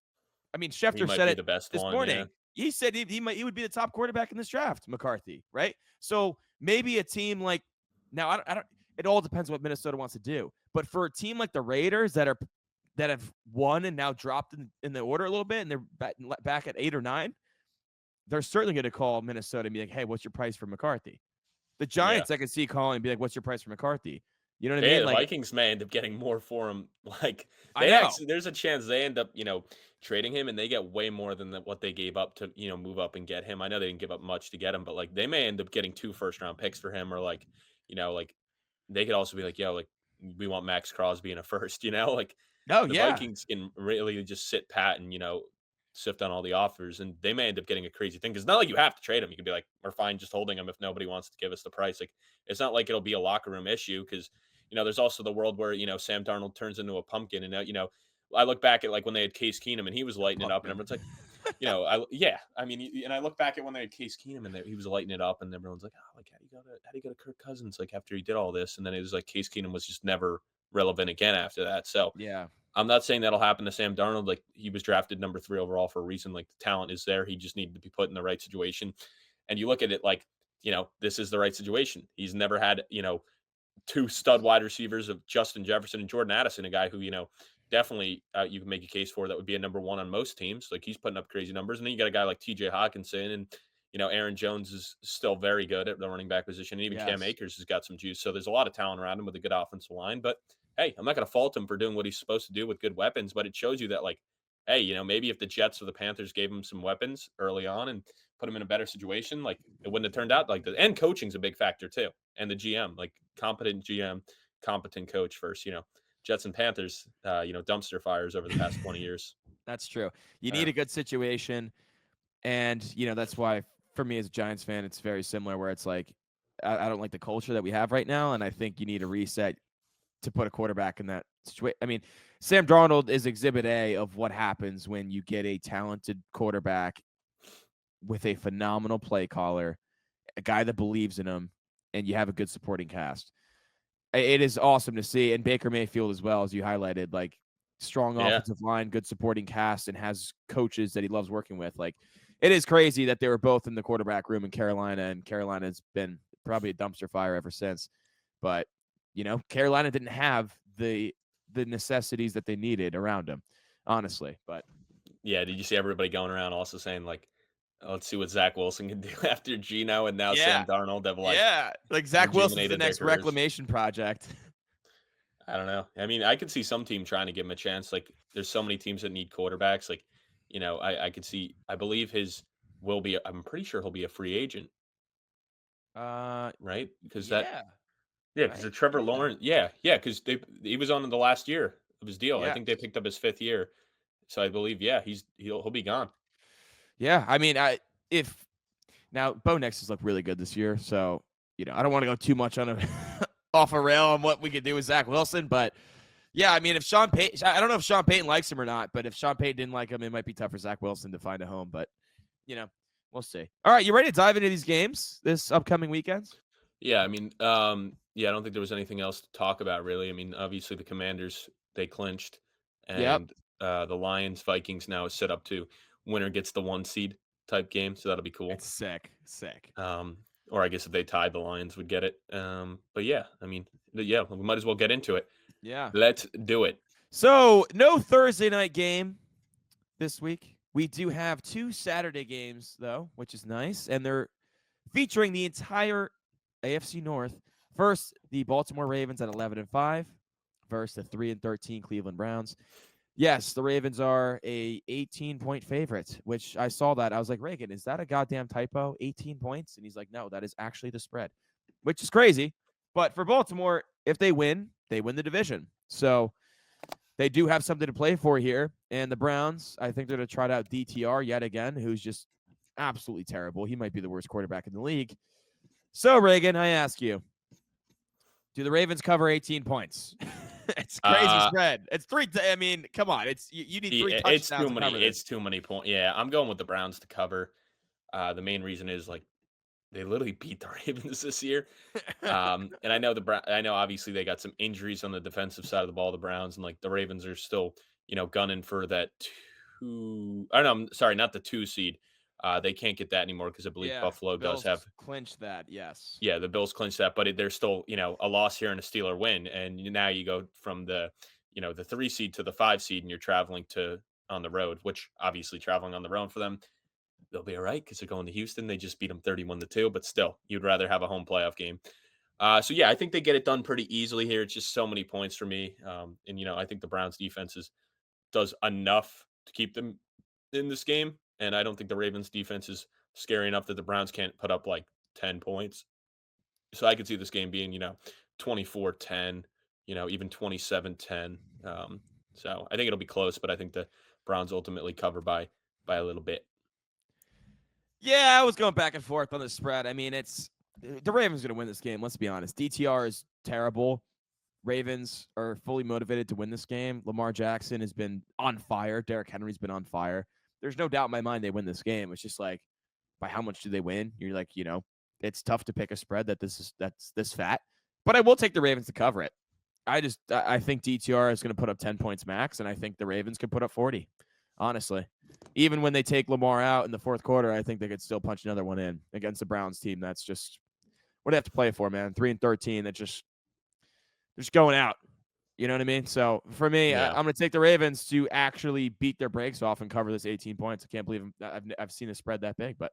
I mean, he Schefter might said be it the best this one. Yeah, morning. He said he would be the top quarterback in this draft, McCarthy, right? So maybe a team like now I don't it all depends on what Minnesota wants to do. But for a team like the Raiders that have won and now dropped in the order a little bit and they're back at 8 or 9, they're certainly going to call Minnesota and be like, "Hey, what's your price for McCarthy?" The yeah. Giants, I could see calling and be like, "What's your price for McCarthy?" You know what I Yeah, mean? the Like, Vikings may end up getting more for him. Like I they know. actually, there's a chance they end up, trading him, and they get way more than what they gave up to, move up and get him. I know they didn't give up much to get him, but like they may end up getting 2 first round picks for him, or like, like they could also be like, yo, like we want Max Crosby in a first, like Oh the yeah. Vikings can really just sit pat and sift on all the offers, and they may end up getting a crazy thing because not like you have to trade him. You can be like, we're fine just holding him if nobody wants to give us the price. Like it's not like it'll be a locker room issue because there's also the world where Sam Darnold turns into a pumpkin, and I look back at like when they had Case Keenum and he was A lighting it up, and pumpkin. everyone's like, I mean, and I look back at when they had Case Keenum and he was lighting it up, and everyone's like, oh, like how do you go to Kirk Cousins like after he did all this, and then it was like Case Keenum was just never relevant again after that. So Yeah. I'm not saying that'll happen to Sam Darnold. Like he was drafted number 3 overall for a reason. Like the talent is there. He just needed to be put in the right situation. And you look at it like, this is the right situation. He's never had, 2 stud wide receivers of Justin Jefferson and Jordan Addison, a guy who, definitely you can make a case for that would be a number 1 on most teams. Like he's putting up crazy numbers. And then you got a guy like TJ Hawkinson, and, Aaron Jones is still very good at the running back position. And even Cam Yes. Akers has got some juice. So there's a lot of talent around him with a good offensive line. But hey, I'm not going to fault him for doing what he's supposed to do with good weapons. But it shows you that, like, hey, maybe if the Jets or the Panthers gave him some weapons early on and put him in a better situation, like it wouldn't have turned out like that. And coaching's a big factor too. And the GM, like competent GM, competent coach first, Jets and Panthers, dumpster fires over the past 20 years. That's true. You Yeah. need a good situation. And, that's why for me as a Giants fan, it's very similar where it's like, I don't like the culture that we have right now. And I think you need a reset to put a quarterback in that situation. I mean, Sam Darnold is exhibit A of what happens when you get a talented quarterback with a phenomenal play caller, a guy that believes in him, and you have a good supporting cast. It is awesome to see. And Baker Mayfield as well, as you highlighted, like strong Yeah. offensive line, good supporting cast, and has coaches that he loves working with. Like it is crazy that they were both in the quarterback room in Carolina, and Carolina's been probably a dumpster fire ever since. But Carolina didn't have the necessities that they needed around him, honestly. But Yeah. Did you see everybody going around also saying, like, let's see what Zach Wilson can do after Gino and now yeah, Sam Darnold have like yeah, like Zach Wilson's the rejuvenated their next careers? reclamation project. I don't know. I mean, I could see some team trying to give him a chance. Like, there's so many teams that need quarterbacks. Like, I could see. I believe his will be. I'm pretty sure he'll be a free agent, uh, right? Because that, yeah, yeah, because the right, Trevor yeah, Lawrence, yeah, because he was on in the last year of his deal. I yeah. think they picked up his 5th year, so I believe, yeah, he'll be gone. Yeah, I mean, if now Bo Nix has looked really good this year, so I don't want to go too much on a off a rail on what we could do with Zach Wilson, but yeah, I mean, if Sean Payton, I don't know if Sean Payton likes him or not, but if Sean Payton didn't like him, it might be tough for Zach Wilson to find a home. But you know, We'll see. All right, you ready to dive into these games this upcoming weekend? Yeah, I mean, yeah, I don't think there was anything else to talk about really. I mean, obviously the Commanders they clinched, Yep. and the Lions Vikings now is set up to winner gets the 1 seed type game, so that'll be cool. It's sick. Sick. Um, or I guess if they tied, the Lions would get it. But yeah, I mean, yeah, we might as well get into it. Yeah. Let's do it. So, no Thursday night game this week. We do have 2 Saturday games, though, which is nice. And they're featuring the entire AFC North. First, the Baltimore Ravens at 11-5 versus the 3-13 Cleveland Browns. Yes, the Ravens are a 18-point favorite, which I saw that. I was like, Reagan, is that a goddamn typo? 18 points? And he's like, no, that is actually the spread, which is crazy. But for Baltimore, if they win the division. So they do have something to play for here. And the Browns, I think they're going to try out DTR yet again, who's just absolutely terrible. He might be the worst quarterback in the league. So, Reagan, I ask you, do the Ravens cover 18 points? It's crazy Uh, spread. It's I mean, come on. You need 3 it's touchdowns too to many. cover It's this. too many points. Yeah, I'm going with the Browns to cover. The main reason is like they literally beat the Ravens this year. And I know I know obviously they got some injuries on the defensive side of the ball, the Browns, and like the Ravens are still, gunning for that two. I don't know. Sorry, not the 2 seed. They can't get that anymore because I believe Yeah, Buffalo the does Bills have. clinched that. Yes. Yeah, the Bills clinched that, but they're still, a loss here and a Steeler win, and now you go from the 3 seed to the 5 seed, and you're traveling to on the road, which obviously traveling on the road for them they'll be all right because they're going to Houston. They just beat them 31-2, but still, you'd rather have a home playoff game. So yeah, I think they get it done pretty easily here. It's just so many points for me. And I think the Browns does enough to keep them in this game. And I don't think the Ravens defense is scary enough that the Browns can't put up like 10 points. So I could see this game being, 24-10, even 27-10. So I think it'll be close, but I think the Browns ultimately cover by a little bit. Yeah, I was going back and forth on the spread. I mean, it's the Ravens going to win this game. Let's be honest. DTR is terrible. Ravens are fully motivated to win this game. Lamar Jackson has been on fire. Derrick Henry's been on fire. There's no doubt in my mind they win this game. It's just like, by how much do they win? You're like, it's tough to pick a spread that's this fat. But I will take the Ravens to cover it. I think DTR is going to put up 10 points max, and I think the Ravens can put up 40. Honestly, even when they take Lamar out in the fourth quarter, I think they could still punch another one in against the Browns team. That's just what they have to play for, man. 3-13. That just going out. You know what I mean? So for me, Yeah. I'm going to take the Ravens to actually beat their brakes off and cover this 18 points. I can't believe I've seen a spread that big, but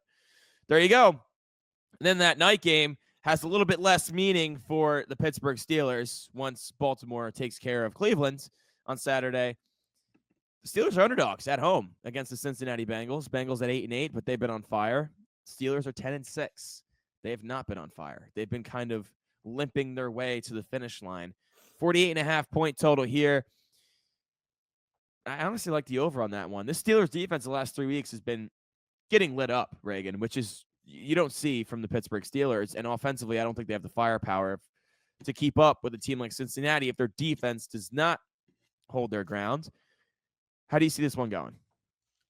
there you go. And then that night game has a little bit less meaning for the Pittsburgh Steelers once Baltimore takes care of Cleveland on Saturday. The Steelers are underdogs at home against the Cincinnati Bengals. Bengals at 8-8, but they've been on fire. Steelers are 10-6. They have not been on fire. They've been kind of limping their way to the finish line. 48.5-point total here. I honestly like the over on that one. This Steelers defense the last 3 weeks has been getting lit up, Reagan, which is you don't see from the Pittsburgh Steelers. And offensively, I don't think they have the firepower to keep up with a team like Cincinnati if their defense does not hold their ground. How do you see this one going?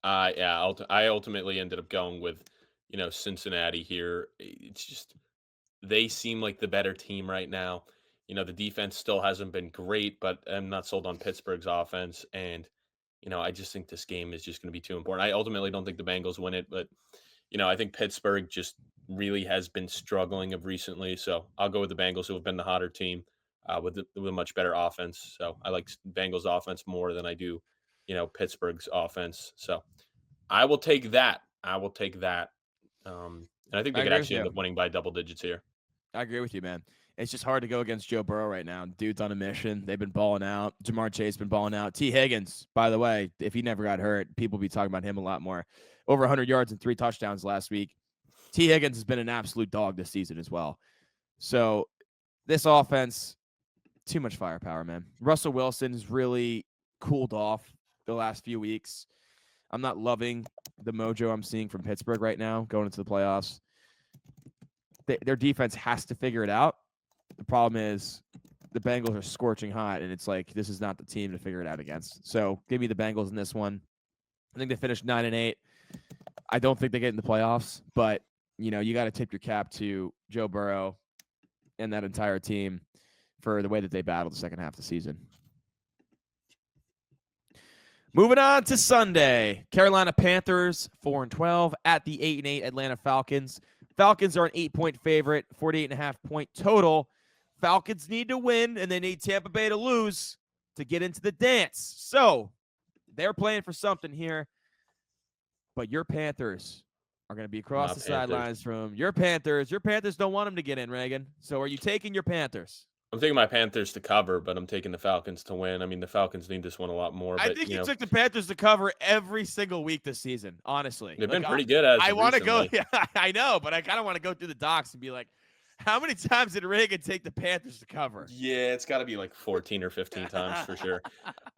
Yeah, I ultimately ended up going with, Cincinnati here. It's just they seem like the better team right now. The defense still hasn't been great, but I'm not sold on Pittsburgh's offense. And, I just think this game is just going to be too important. I ultimately don't think the Bengals win it, but, I think Pittsburgh just really has been struggling of recently. So I'll go with the Bengals, who have been the hotter team with a much better offense. So I like Bengals offense more than I do, Pittsburgh's offense. So I will take that. I will take that. And I think I they could agree with actually you. end up winning by double digits here. I agree with you, man. It's just hard to go against Joe Burrow right now. Dude's on a mission. They've been balling out. Jamar Chase been balling out. T. Higgins, by the way, if he never got hurt, people be talking about him a lot more. Over 100 yards and 3 touchdowns last week. T. Higgins has been an absolute dog this season as well. So this offense, too much firepower, man. Russell Wilson's really cooled off the last few weeks. I'm not loving the mojo I'm seeing from Pittsburgh right now going into the playoffs. Their defense has to figure it out. The problem is the Bengals are scorching hot, and it's like this is not the team to figure it out against. So give me the Bengals in this one. I think they finished 9-8. I don't think they get in the playoffs, but you got to tip your cap to Joe Burrow and that entire team for the way that they battled the second half of the season. Moving on to Sunday, Carolina Panthers 4-12 at the 8-8 Atlanta Falcons. Falcons are an 8-point favorite, 48.5-point total. Falcons need to win, and they need Tampa Bay to lose to get into the dance. So they're playing for something here. But your Panthers are going to be across My the Panthers. sidelines from your Panthers. Your Panthers don't want them to get in, Reagan. So are you taking your Panthers? I'm taking my Panthers to cover, but I'm taking the Falcons to win. I mean, the Falcons need this one a lot more, I but think you took the Panthers to cover every single week this season, honestly. they've Like been pretty good as I of want to go. recently. Yeah, I know, but I kind of want to go through the docs and be like, how many times did Reagan take the Panthers to cover? Yeah, it's got to be like 14 or 15 times for sure.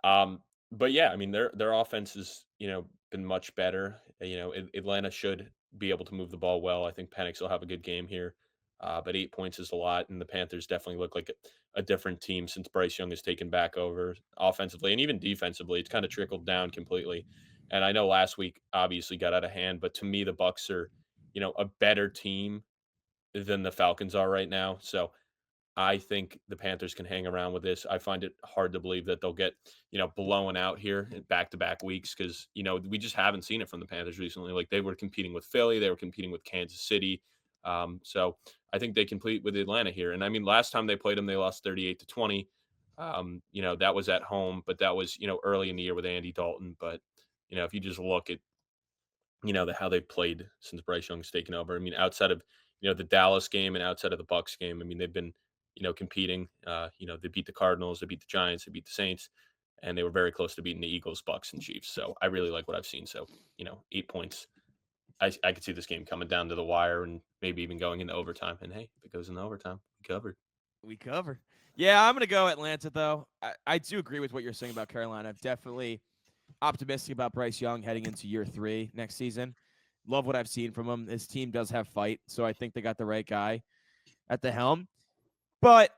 Um, but yeah, I mean their offense has been much better. Atlanta should be able to move the ball well. I think Penix will have a good game here. But 8 points is a lot, and the Panthers definitely look like a different team since Bryce Young has taken back over offensively and even defensively. It's kind of trickled down completely. And I know last week obviously got out of hand, but to me the Bucks are a better team than the Falcons are right now. So I think the Panthers can hang around with this. I find it hard to believe that they'll get, blown out here in back-to-back weeks because, we just haven't seen it from the Panthers recently. Like they were competing with Philly, they were competing with Kansas City. So I think they compete with Atlanta here. And I mean, last time they played them, they lost 38-20. That was at home, but that was, early in the year with Andy Dalton. But, if you just look at how they played since Bryce Young's taken over. I mean, outside of the Dallas game and outside of the Bucks game, I mean they've been competing. They beat the Cardinals, they beat the Giants, they beat the Saints, and they were very close to beating the Eagles, Bucks, and Chiefs. So I really like what I've seen. So 8 points. I could see this game coming down to the wire and maybe even going into overtime. And hey, if it goes into overtime, we covered. We cover. Yeah, I'm going to go Atlanta, though. I do agree with what you're saying about Carolina. I'm definitely optimistic about Bryce Young heading into year 3 next season. Love what I've seen from him. His team does have fight, so I think they got the right guy at the helm. But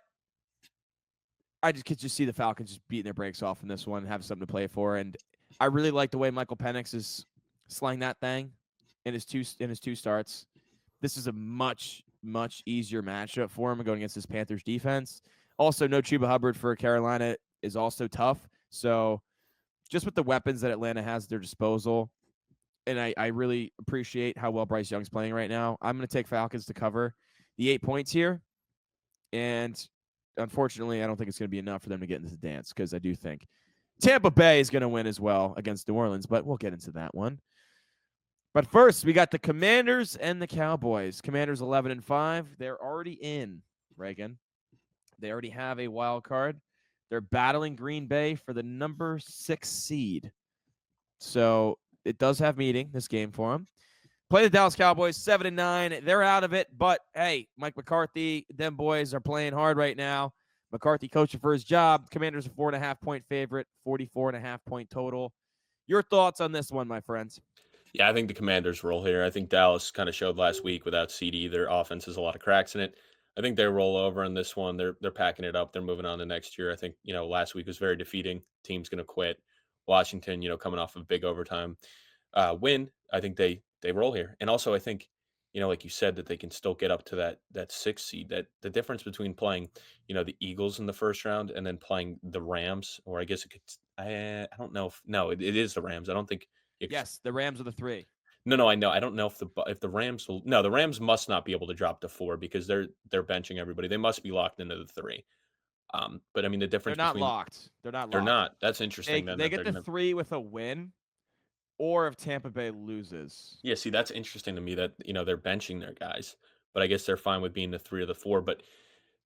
I just could just see the Falcons just beating their brakes off in this one, have something to play for. And I really like the way Michael Penix is slaying that thing in his two starts. This is a much easier matchup for him going against this Panthers defense. Also, no Chuba Hubbard for Carolina is also tough. So just with the weapons that Atlanta has at their disposal, and I really appreciate how well Bryce Young's playing right now, I'm going to take Falcons to cover the 8 points here. And unfortunately, I don't think it's going to be enough for them to get into the dance because I do think Tampa Bay is going to win as well against New Orleans, but we'll get into that one. But first, we got the Commanders and the Cowboys. Commanders 11-5. They're already in, Reagan. They already have a wild card. They're battling Green Bay for the number 6 seed. So it does have meaning, this game for them. Play the Dallas Cowboys 7-9. They're out of it, but hey, Mike McCarthy, them boys are playing hard right now. McCarthy coaching for his job. Commanders a 4.5-point favorite, 44.5-point total. Your thoughts on this one, my friends? Yeah, I think the Commanders roll here. I think Dallas kind of showed last week without CD, their offense has a lot of cracks in it. I think they roll over in this one. They're packing it up. They're moving on to next year. I think last week was very defeating. Team's going to quit. Washington, coming off of a big overtime win. I think they roll here, and also I think like you said that they can still get up to that 6 seed. That the difference between playing the Eagles in the first round and then playing the Rams, or I guess it could. I don't know if no, it is the Rams. I don't think. Yes, the Rams are the 3. No, I know. I don't know if the Rams will. No, the Rams must not be able to drop to 4 because they're benching everybody. They must be locked into the 3. But I mean the They're difference not between locked. They're not they're locked. not. That's interesting then They that get they're the gonna. 3 with a win, or if Tampa Bay loses. Yeah, see, that's interesting to me that they're benching their guys, but I guess they're fine with being the 3 or the 4. But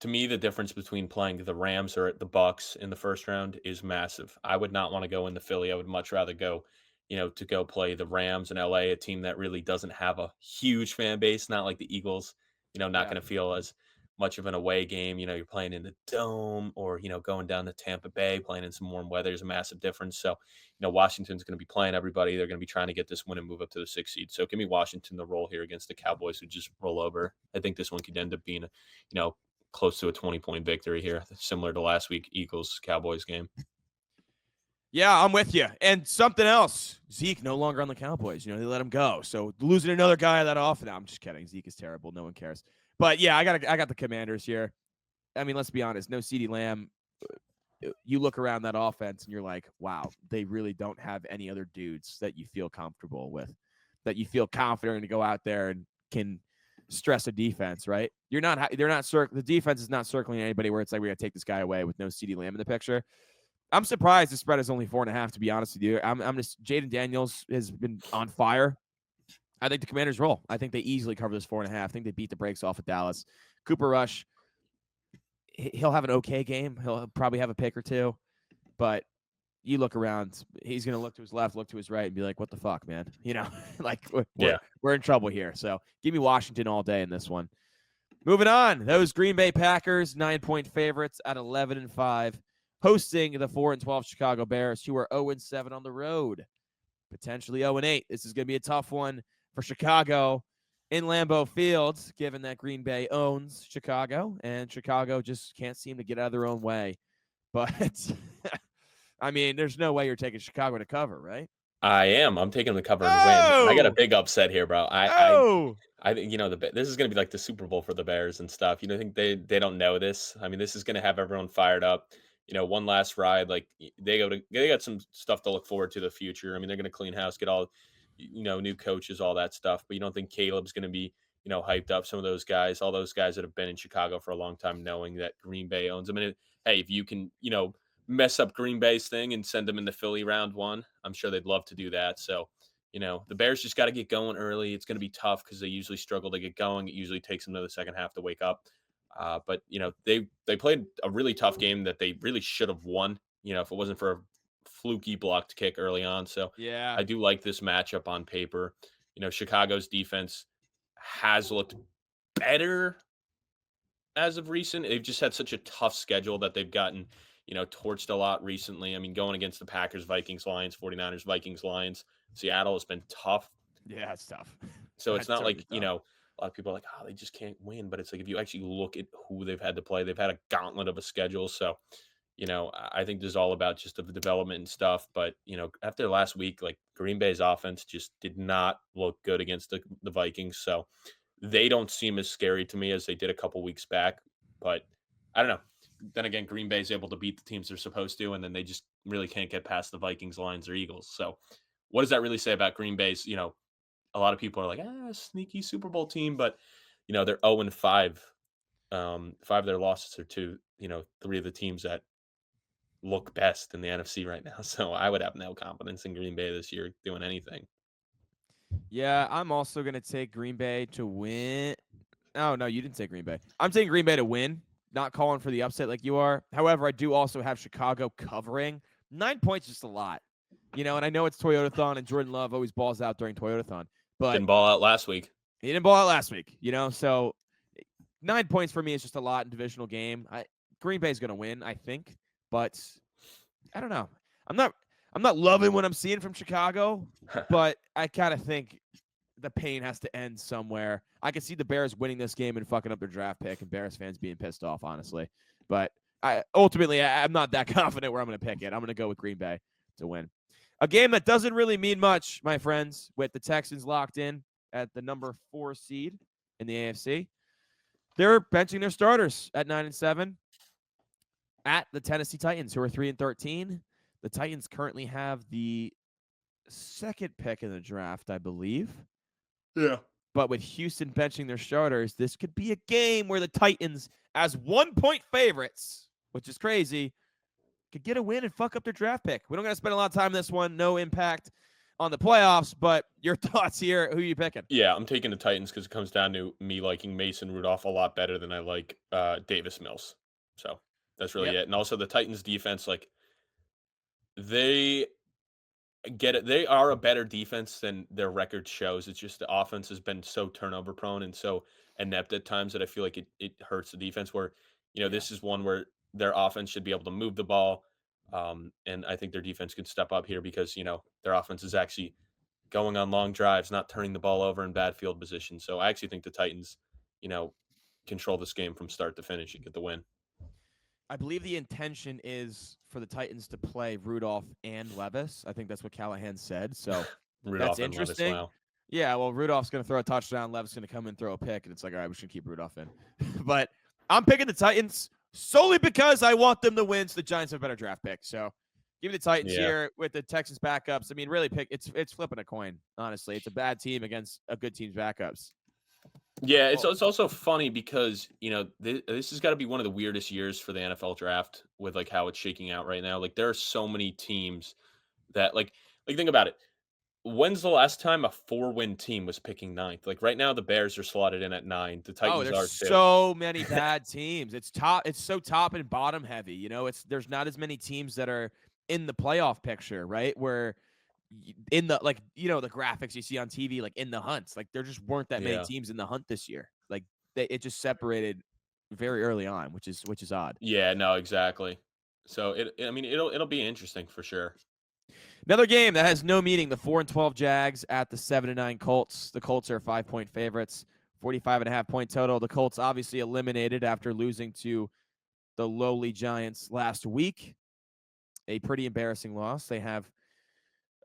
to me, the difference between playing the Rams or the Bucks in the first round is massive. I would not want to go into Philly. I would much rather go, to go play the Rams in LA, a team that really doesn't have a huge fan base, not like the Eagles, not Yeah. going to feel as much of an away game. You're playing in the dome or, going down to Tampa Bay, playing in some warm weather is a massive difference. So, Washington's going to be playing everybody. They're going to be trying to get this win and move up to the 6 seed. So give me Washington the roll here against the Cowboys who just roll over. I think this one could end up being close to a 20-point victory here, similar to last week Eagles Cowboys game. Yeah, I'm with you. And something else, Zeke no longer on the Cowboys. They let him go. So losing another guy that off. No, I'm just kidding. Zeke is terrible. No one cares. But yeah, I got the Commanders here. I mean, let's be honest. No CeeDee Lamb. You look around that offense and you're like, wow, they really don't have any other dudes that you feel comfortable with, that you feel confident to go out there and can stress a defense, right? The defense is not circling anybody where it's like, we got to take this guy away with no CeeDee Lamb in the picture. I'm surprised the spread is only 4.5, to be honest with you. I'm just, Jaden Daniels has been on fire. I think the Commanders roll. I think they easily cover this 4.5. I think they beat the brakes off of Dallas. Cooper Rush, he'll have an okay game. He'll probably have a pick or two, but you look around, he's going to look to his left, look to his right, and be like, what the fuck, man? Like Yeah. we're in trouble here. So give me Washington all day in this one. Moving on, those Green Bay Packers, 9-point favorites at 11-5, hosting the 4-12 Chicago Bears, who are 0-7 on the road, potentially 0-8. This is going to be a tough one for Chicago in Lambeau Field, given that Green Bay owns Chicago, and Chicago just can't seem to get out of their own way. But I mean, there's no way you're taking Chicago to cover, right? I am. I'm taking the cover and win. I got a Oh, big upset here, bro. oh, I think this is gonna be like the Super Bowl for the Bears and stuff. You don't think they don't know this? I mean, this is gonna have everyone fired up. One last ride. Like they got some stuff to look forward to the future. I mean, they're gonna clean house, get all new coaches, all that stuff. But you don't think Caleb's gonna be hyped up? Some of those guys, all those guys that have been in Chicago for a long time, knowing that Green Bay owns them. And hey, if you can, mess up Green Bay's thing and send them in the Philly round one, I'm sure they'd love to do that. So the Bears just got to get going early. It's going to be tough because they usually struggle to get going. It usually takes them to the second half to wake up. But they played a really tough game that they really should have won. If it wasn't for a fluky blocked kick early on. So yeah, I do like this matchup on paper. Chicago's defense has looked better as of recent. They've just had such a tough schedule that they've gotten torched a lot recently. I mean, going against the Packers, Vikings, Lions, 49ers, Vikings, Lions, Seattle has been tough. yeah, it's tough. So it's That's not certainly like, tough. a lot of people are like, oh, they just can't win. But it's like if you actually look at who they've had to play, they've had a gauntlet of a schedule. So, I think this is all about just the development and stuff. But, after last week, like Green Bay's offense just did not look good against the Vikings. So they don't seem as scary to me as they did a couple weeks back. But I don't know. Then again, Green Bay's able to beat the teams they're supposed to, and then they just really can't get past the Vikings, Lions, or Eagles. So what does that really say about Green Bay's, a lot of people are like, sneaky Super Bowl team, but they're 0-5. Five of their losses are to, three of the teams that look best in the NFC right now. So I would have no confidence in Green Bay this year doing anything. Yeah, I'm also gonna take Green Bay to win. Oh no, you didn't say Green Bay. I'm taking Green Bay to win. Not calling for the upset like you are. However, I do also have Chicago covering. 9 points is just a lot, And I know it's Toyotathon, and Jordan Love always balls out during Toyotathon, but Didn't ball out last week. he didn't ball out last week. So 9 points for me is just a lot in divisional game. Green Bay's gonna win, I think, but I don't know. I'm not. I'm not loving what I'm seeing from Chicago, but I kind of think the pain has to end somewhere. I can see the Bears winning this game and fucking up their draft pick, and Bears fans being pissed off, honestly. But I'm not that confident where I'm going to pick it. I'm going to go with Green Bay to win. A game that doesn't really mean much, my friends, with the Texans locked in at the number 4 seed in the AFC. They're benching their starters at 9-7 at the Tennessee Titans, who are 3-13. The Titans currently have the second pick in the draft, I believe. Yeah. But with Houston benching their starters, this could be a game where the Titans, as 1-point favorites, which is crazy, could get a win and fuck up their draft pick. We don't got to spend a lot of time on this one. No impact on the playoffs, but your thoughts here. Who are you picking? Yeah, I'm taking the Titans because it comes down to me liking Mason Rudolph a lot better than I like Davis Mills. So that's really Yep. it. And also the Titans defense, like they get it. They are a better defense than their record shows. It's just the offense has been so turnover prone and so inept at times that I feel like it hurts the defense. Where Yeah. this is one where their offense should be able to move the ball, and I think their defense could step up here because their offense is actually going on long drives, not turning the ball over in bad field position. So I actually think the Titans, you know, control this game from start to finish and get the win. I believe the intention is for the Titans to play Rudolph and Levis. I think that's what Callahan said. So that's Rudolph and Levis. interesting. Wow. Yeah, well, Rudolph's going to throw a touchdown. Levis is going to come and throw a pick, and it's like, all right, we should keep Rudolph in. But I'm picking the Titans solely because I want them to win. So the Giants have a better draft pick. So give me the Titans Yeah. here with the Texans backups. I mean, really, it's flipping a coin. Honestly, it's a bad team against a good team's backups. Yeah, Well, it's also funny because, this has gotta be one of the weirdest years for the NFL draft with, like, how it's shaking out right now. Like, there are so many teams that, think about it. When's the last time a four-win team was picking ninth? Like, right now, the Bears are slotted in at 9. The oh, Titans there's are too. so many bad teams. It's so top and bottom heavy. There's not as many teams that are in the playoff picture, right? Where in the the graphics you see on TV, like in the hunts, like there just weren't that many Yeah. teams in the hunt this year. Like it just separated very early on, which is odd. Yeah, no, exactly. So, I mean, it'll be interesting for sure. Another game that has no meaning: the 4-12 Jags at the 7-9 Colts. The Colts are 5-point favorites, 45.5-point total. The Colts obviously eliminated after losing to the lowly Giants last week. A pretty embarrassing loss. They have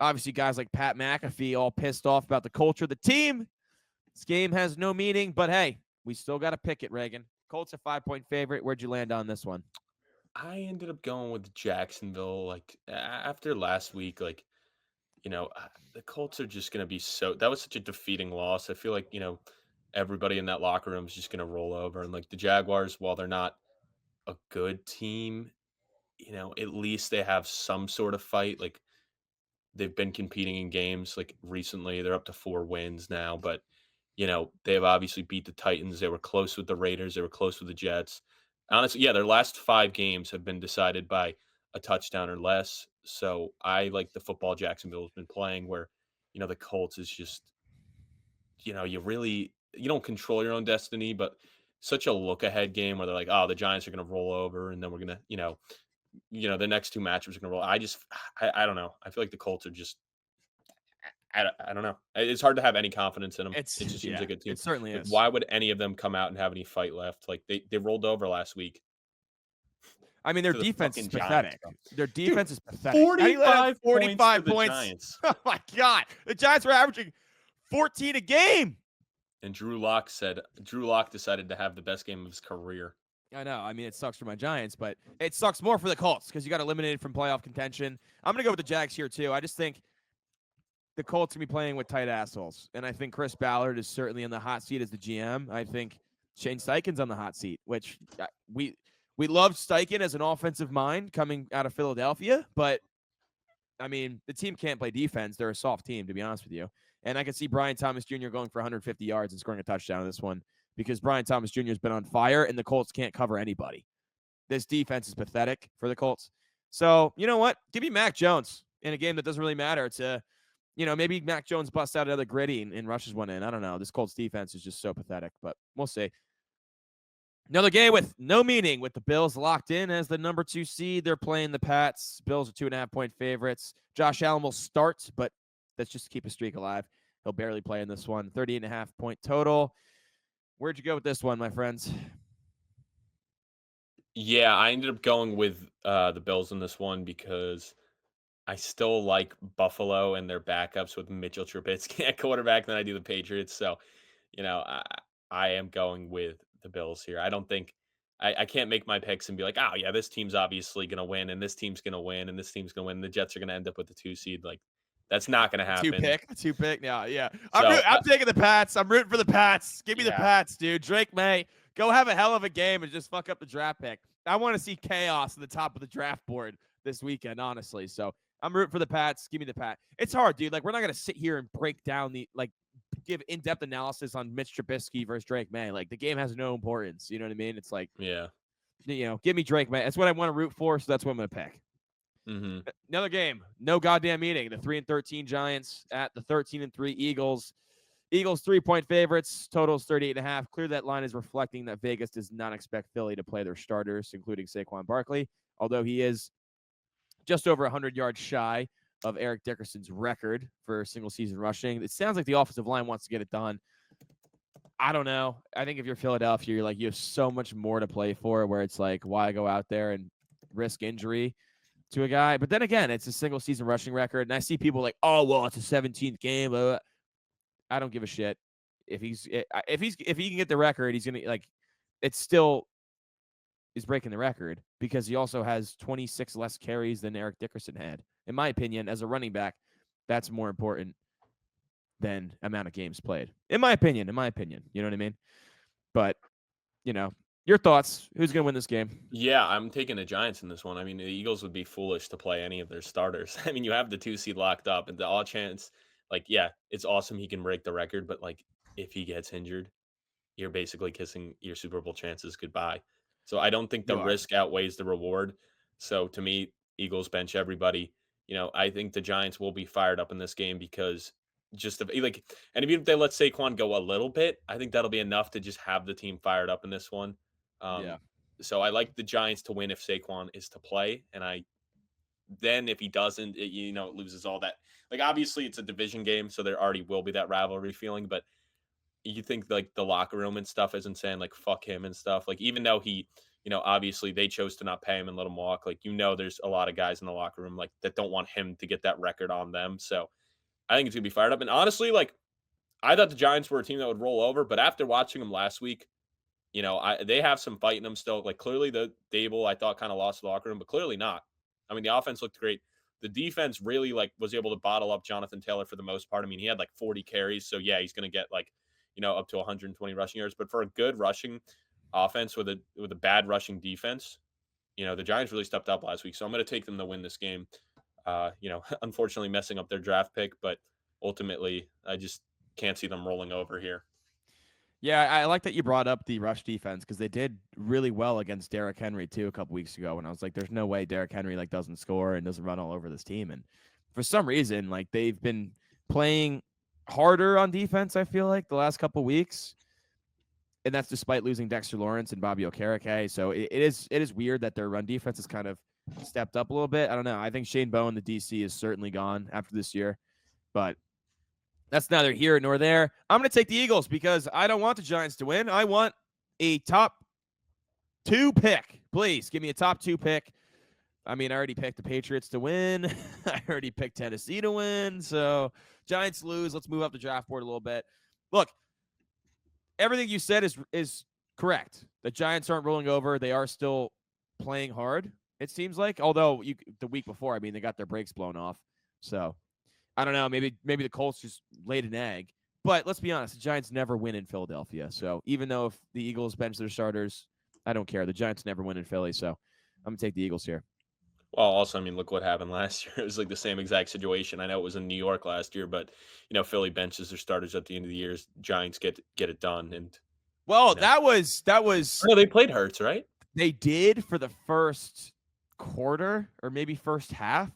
obviously guys like Pat McAfee all pissed off about the culture of the team. This game has no meaning, but hey, we still got to pick it, Reagan. Colts a 5-point favorite. Where'd you land on this one? I ended up going with Jacksonville, like, after last week, like, the Colts are just gonna be that was such a defeating loss. I feel like, everybody in that locker room is just gonna roll over, and, like, the Jaguars, while they're not a good team, at least they have some sort of fight. Like, they've been competing in games, like, recently. They're up to 4 wins now, but, they've obviously beat the Titans. They were close with the Raiders. They were close with the Jets. Honestly, yeah, their last 5 games have been decided by a touchdown or less. So I like the football Jacksonville has been playing where, the Colts is just, you don't control your own destiny, but such a look ahead game where they're like, oh, the Giants are going to roll over and then we're going to, the next 2 matchups are going to roll. I don't know. I feel like the Colts are just I don't know. It's hard to have any confidence in them. It just seems Yeah, like a team. it certainly Like, is. why would any of them come out and have any fight left? Like, they rolled over last week I mean, their to the defense is fucking Giants, pathetic. bro. Their Dude, defense is pathetic. How do you let up 45 points to 45 the points? Giants. Oh my god, the Giants were averaging 14 a game. And Drew Lock decided to have the best game of his career. I know. I mean, it sucks for my Giants, but it sucks more for the Colts because you got eliminated from playoff contention. I'm going to go with the Jags here, too. I just think the Colts going to be playing with tight assholes. And I think Chris Ballard is certainly in the hot seat as the GM. I think Shane Steichen's on the hot seat, which we loved Steichen as an offensive mind coming out of Philadelphia. But, I mean, the team can't play defense. They're a soft team, to be honest with you. And I can see Brian Thomas Jr. going for 150 yards and scoring a touchdown in this one, because Brian Thomas Jr. has been on fire and the Colts can't cover anybody. This defense is pathetic for the Colts. So, you know what? Give me Mac Jones in a game that doesn't really matter. It's maybe Mac Jones busts out another gritty and rushes one in. I don't know. This Colts defense is just so pathetic, but we'll see. Another game with no meaning, with the Bills locked in as the number 2 seed. They're playing the Pats. Bills are 2.5-point favorites. Josh Allen will start, but that's just to keep a streak alive. He'll barely play in this one. 38.5-point total. Where'd you go with this one, my friends? Yeah, I ended up going with the Bills in this one because I still like Buffalo and their backups with Mitchell Trubisky at quarterback than I do the Patriots. So, you know, I, I am going with the Bills here. I don't think I can't make my picks and be like, oh yeah, this team's obviously gonna win, and this team's gonna win, and this team's gonna win. And the Jets are gonna end up with the 2 seed. Like, that's not gonna Two happen. pick, two pick. Yeah, yeah. So I'm taking the Pats. I'm rooting for the Pats. Give me the yeah, Pats, dude. Drake May, go have a hell of a game and just fuck up the draft pick. I want to see chaos at the top of the draft board this weekend, honestly. So I'm rooting for the Pats. Give me the Pat. It's hard, dude. Like, we're not gonna sit here and break down give in-depth analysis on Mitch Trubisky versus Drake May. Like, the game has no importance. You know what I mean? It's like, yeah. give me Drake May. That's what I want to root for. So that's what I'm gonna pick. Hmm. Another game, no goddamn meeting. The 3-13 Giants at the 13-3 Eagles. Eagles 3-point favorites. Totals 38.5. Clear that line is reflecting that Vegas does not expect Philly to play their starters, including Saquon Barkley, although he is just over 100 yards shy of Eric Dickerson's record for single season rushing. It sounds like the offensive line wants to get it done. I don't know. I think if you're Philadelphia, you're like, you have so much more to play for where it's like, why go out there and risk injury to a guy? But then again, it's a single season rushing record. And I see people like, oh, well, it's a 17th game. Blah, blah. I don't give a shit. If he can get the record, he's gonna like it's still is breaking the record because he also has 26 less carries than Eric Dickerson had. In my opinion, as a running back, that's more important than amount of games played. In my opinion, you know what I mean? But, you know, your thoughts, who's going to win this game? Yeah, I'm taking the Giants in this one. I mean, the Eagles would be foolish to play any of their starters. I mean, you have the 2 seed locked up, and the all chance, like, yeah, it's awesome he can break the record, but like, if he gets injured, you're basically kissing your Super Bowl chances goodbye. So I don't think the You are. risk outweighs the reward. So to me, Eagles bench everybody. I think the Giants will be fired up in this game because just of, like, and even if they let Saquon go a little bit, I think that'll be enough to just have the team fired up in this one. Um, Yeah. so I like the Giants to win if Saquon is to play, and I then if he doesn't, it loses all that. Like obviously it's a division game, so there already will be that rivalry feeling, but you think like the locker room and stuff isn't saying like fuck him and stuff. Like even though obviously they chose to not pay him and let him walk. Like there's a lot of guys in the locker room like that don't want him to get that record on them. So I think it's gonna be fired up. And honestly, like I thought the Giants were a team that would roll over, but after watching them last week, they have some fight in them still. Like clearly the Dable I thought kind of lost the locker room, but clearly not. I mean the offense looked great. The defense really like was able to bottle up Jonathan Taylor for the most part. I mean he had like 40 carries, so yeah, he's going to get like up to 120 rushing yards. But for a good rushing offense with a bad rushing defense, the Giants really stepped up last week. So I'm going to take them to win this game. Unfortunately messing up their draft pick, but ultimately I just can't see them rolling over here. Yeah, I like that you brought up the rush defense because they did really well against Derrick Henry too a couple weeks ago. And I was like, "There's no way Derrick Henry like doesn't score and doesn't run all over this team." And for some reason, like they've been playing harder on defense. I feel like the last couple weeks, and that's despite losing Dexter Lawrence and Bobby Okereke. So it is weird that their run defense has kind of stepped up a little bit. I don't know. I think Shane Bowen, the DC, is certainly gone after this year, but that's neither here nor there. I'm going to take the Eagles because I don't want the Giants to win. I want a top 2 pick. Please give me a top 2 pick. I mean, I already picked the Patriots to win. I already picked Tennessee to win. So Giants lose. Let's move up the draft board a little bit. Look, everything you said is correct. The Giants aren't rolling over. They are still playing hard, it seems like. Although the week before, I mean, they got their brakes blown off. So I don't know. Maybe the Colts just laid an egg. But let's be honest, the Giants never win in Philadelphia. So even though if the Eagles bench their starters, I don't care. The Giants never win in Philly. So I'm gonna take the Eagles here. Well, also, I mean, look what happened last year. It was like the same exact situation. I know it was in New York last year, but Philly benches their starters at the end of the year. Giants get it done, and Well, you know, that was no, they played Hurts, right? they did for the first quarter or maybe first half,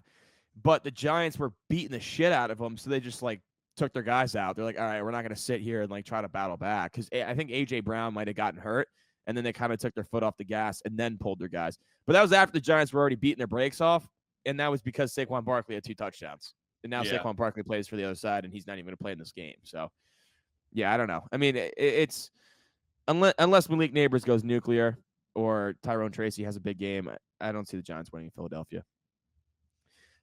but the Giants were beating the shit out of them, so they just like took their guys out. They're like, all right, we're not going to sit here and like try to battle back because I think AJ Brown might have gotten hurt, and then they kind of took their foot off the gas and then pulled their guys. But that was after the Giants were already beating their brakes off, and that was because Saquon Barkley had 2 touchdowns, and now Yeah, Saquon Barkley plays for the other side, and he's not even going to play in this game. So yeah, I don't know. I mean, it's unless Malik Neighbors goes nuclear or Tyrone Tracy has a big game, I don't see the Giants winning in Philadelphia.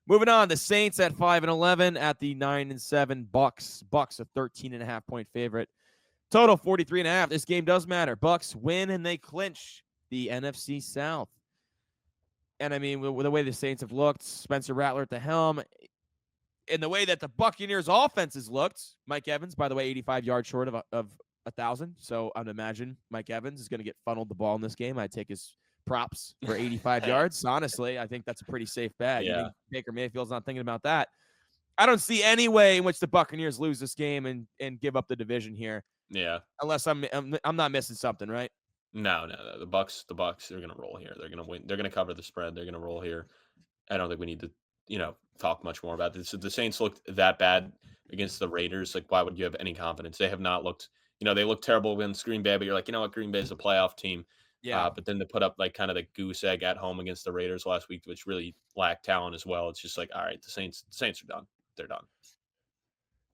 Moving on, the Saints at 5-11 at the 9-7 Bucks. Bucks a 13.5-point favorite. Total 43.5. This game does matter. Bucks win and they clinch the NFC South. And I mean, with the way the Saints have looked, Spencer Rattler at the helm, in the way that the Buccaneers offense has looked, Mike Evans, by the way, 85 yards short of 1,000. So I'd imagine Mike Evans is going to get funneled the ball in this game. I'd take his props for 85 yards. Honestly, I think that's a pretty safe bet. You yeah, think Baker Mayfield's not thinking about that? I don't see any way in which the Buccaneers lose this game and give up the division here, yeah. unless I'm not missing something, right? No, no, no. The Bucks, they're gonna roll here. They're gonna win. They're gonna cover the spread. They're gonna roll here. I don't think we need to, talk much more about this. If the Saints looked that bad against the Raiders, like why would you have any confidence? They have not looked. They looked terrible against Green Bay, but you're like, you know what, Green Bay is a playoff team. Yeah. But then to put up like kind of the goose egg at home against the Raiders last week, which really lacked talent as well. It's just like, all right, the Saints are done. They're done.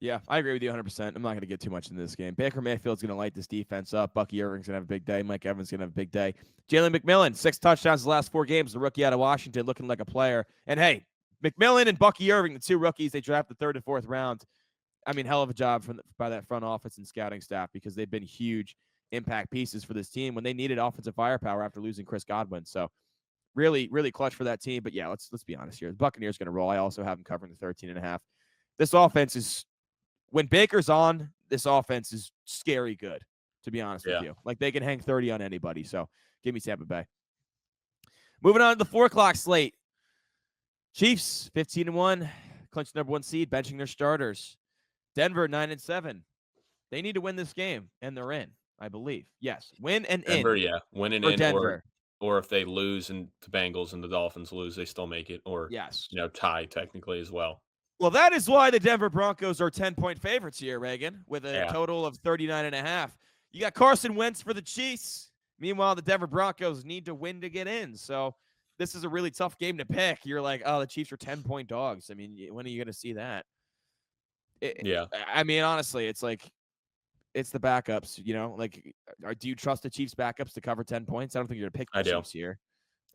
Yeah, I agree with you 100%. I'm not going to get too much into this game. Baker Mayfield's going to light this defense up. Bucky Irving's going to have a big day. Mike Evans going to have a big day. Jalen McMillan, 6 touchdowns the last 4 games. The rookie out of Washington looking like a player. And hey, McMillan and Bucky Irving, the 2 rookies they drafted the 3rd and 4th round. I mean, hell of a job by that front office and scouting staff because they've been huge impact pieces for this team when they needed offensive firepower after losing Chris Godwin. So really, really clutch for that team. But yeah, let's be honest here. The Buccaneers going to roll. I also have them covering the 13.5. This offense is when Baker's on, this offense is scary good, to be honest with Yeah. you. Like they can hang 30 on anybody. So give me Tampa Bay. Moving on to the 4 o'clock slate. Chiefs 15-1, clinch number 1 seed, benching their starters. Denver 9-7. They need to win this game, and they're in, I believe. Yes, win and Denver, in yeah, winning for in, Denver. or if they lose and the Bengals and the Dolphins lose, they still make it, or Yes. tie technically as well. Well, that is why the Denver Broncos are 10-point favorites here, Reagan, with a Yeah, total of 39.5. You got Carson Wentz for the Chiefs. Meanwhile, the Denver Broncos need to win to get in. So this is a really tough game to pick. You're like, oh, the Chiefs are 10-point dogs. I mean, when are you going to see that? yeah, I mean, honestly, it's like it's the backups. Like, do you trust the Chiefs backups to cover 10 points? I don't think you're going to pick the I do. Chiefs here.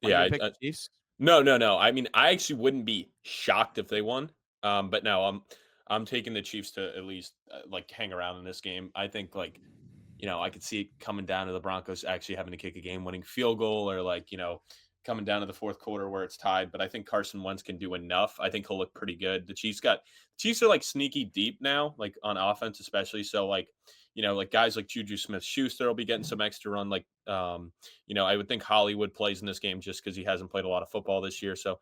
Are you Yeah, going to pick the Chiefs? no, no, no. I mean, I actually wouldn't be shocked if they won. But no, I'm taking the Chiefs to at least like hang around in this game. I think like I could see it coming down to the Broncos actually having to kick a game-winning field goal, or like coming down to the fourth quarter where it's tied. But I think Carson Wentz can do enough. I think he'll look pretty good. Chiefs are like sneaky deep now, like on offense especially. So like like guys like Juju Smith-Schuster will be getting some extra run. Like I would think Hollywood plays in this game just because he hasn't played a lot of football this year. So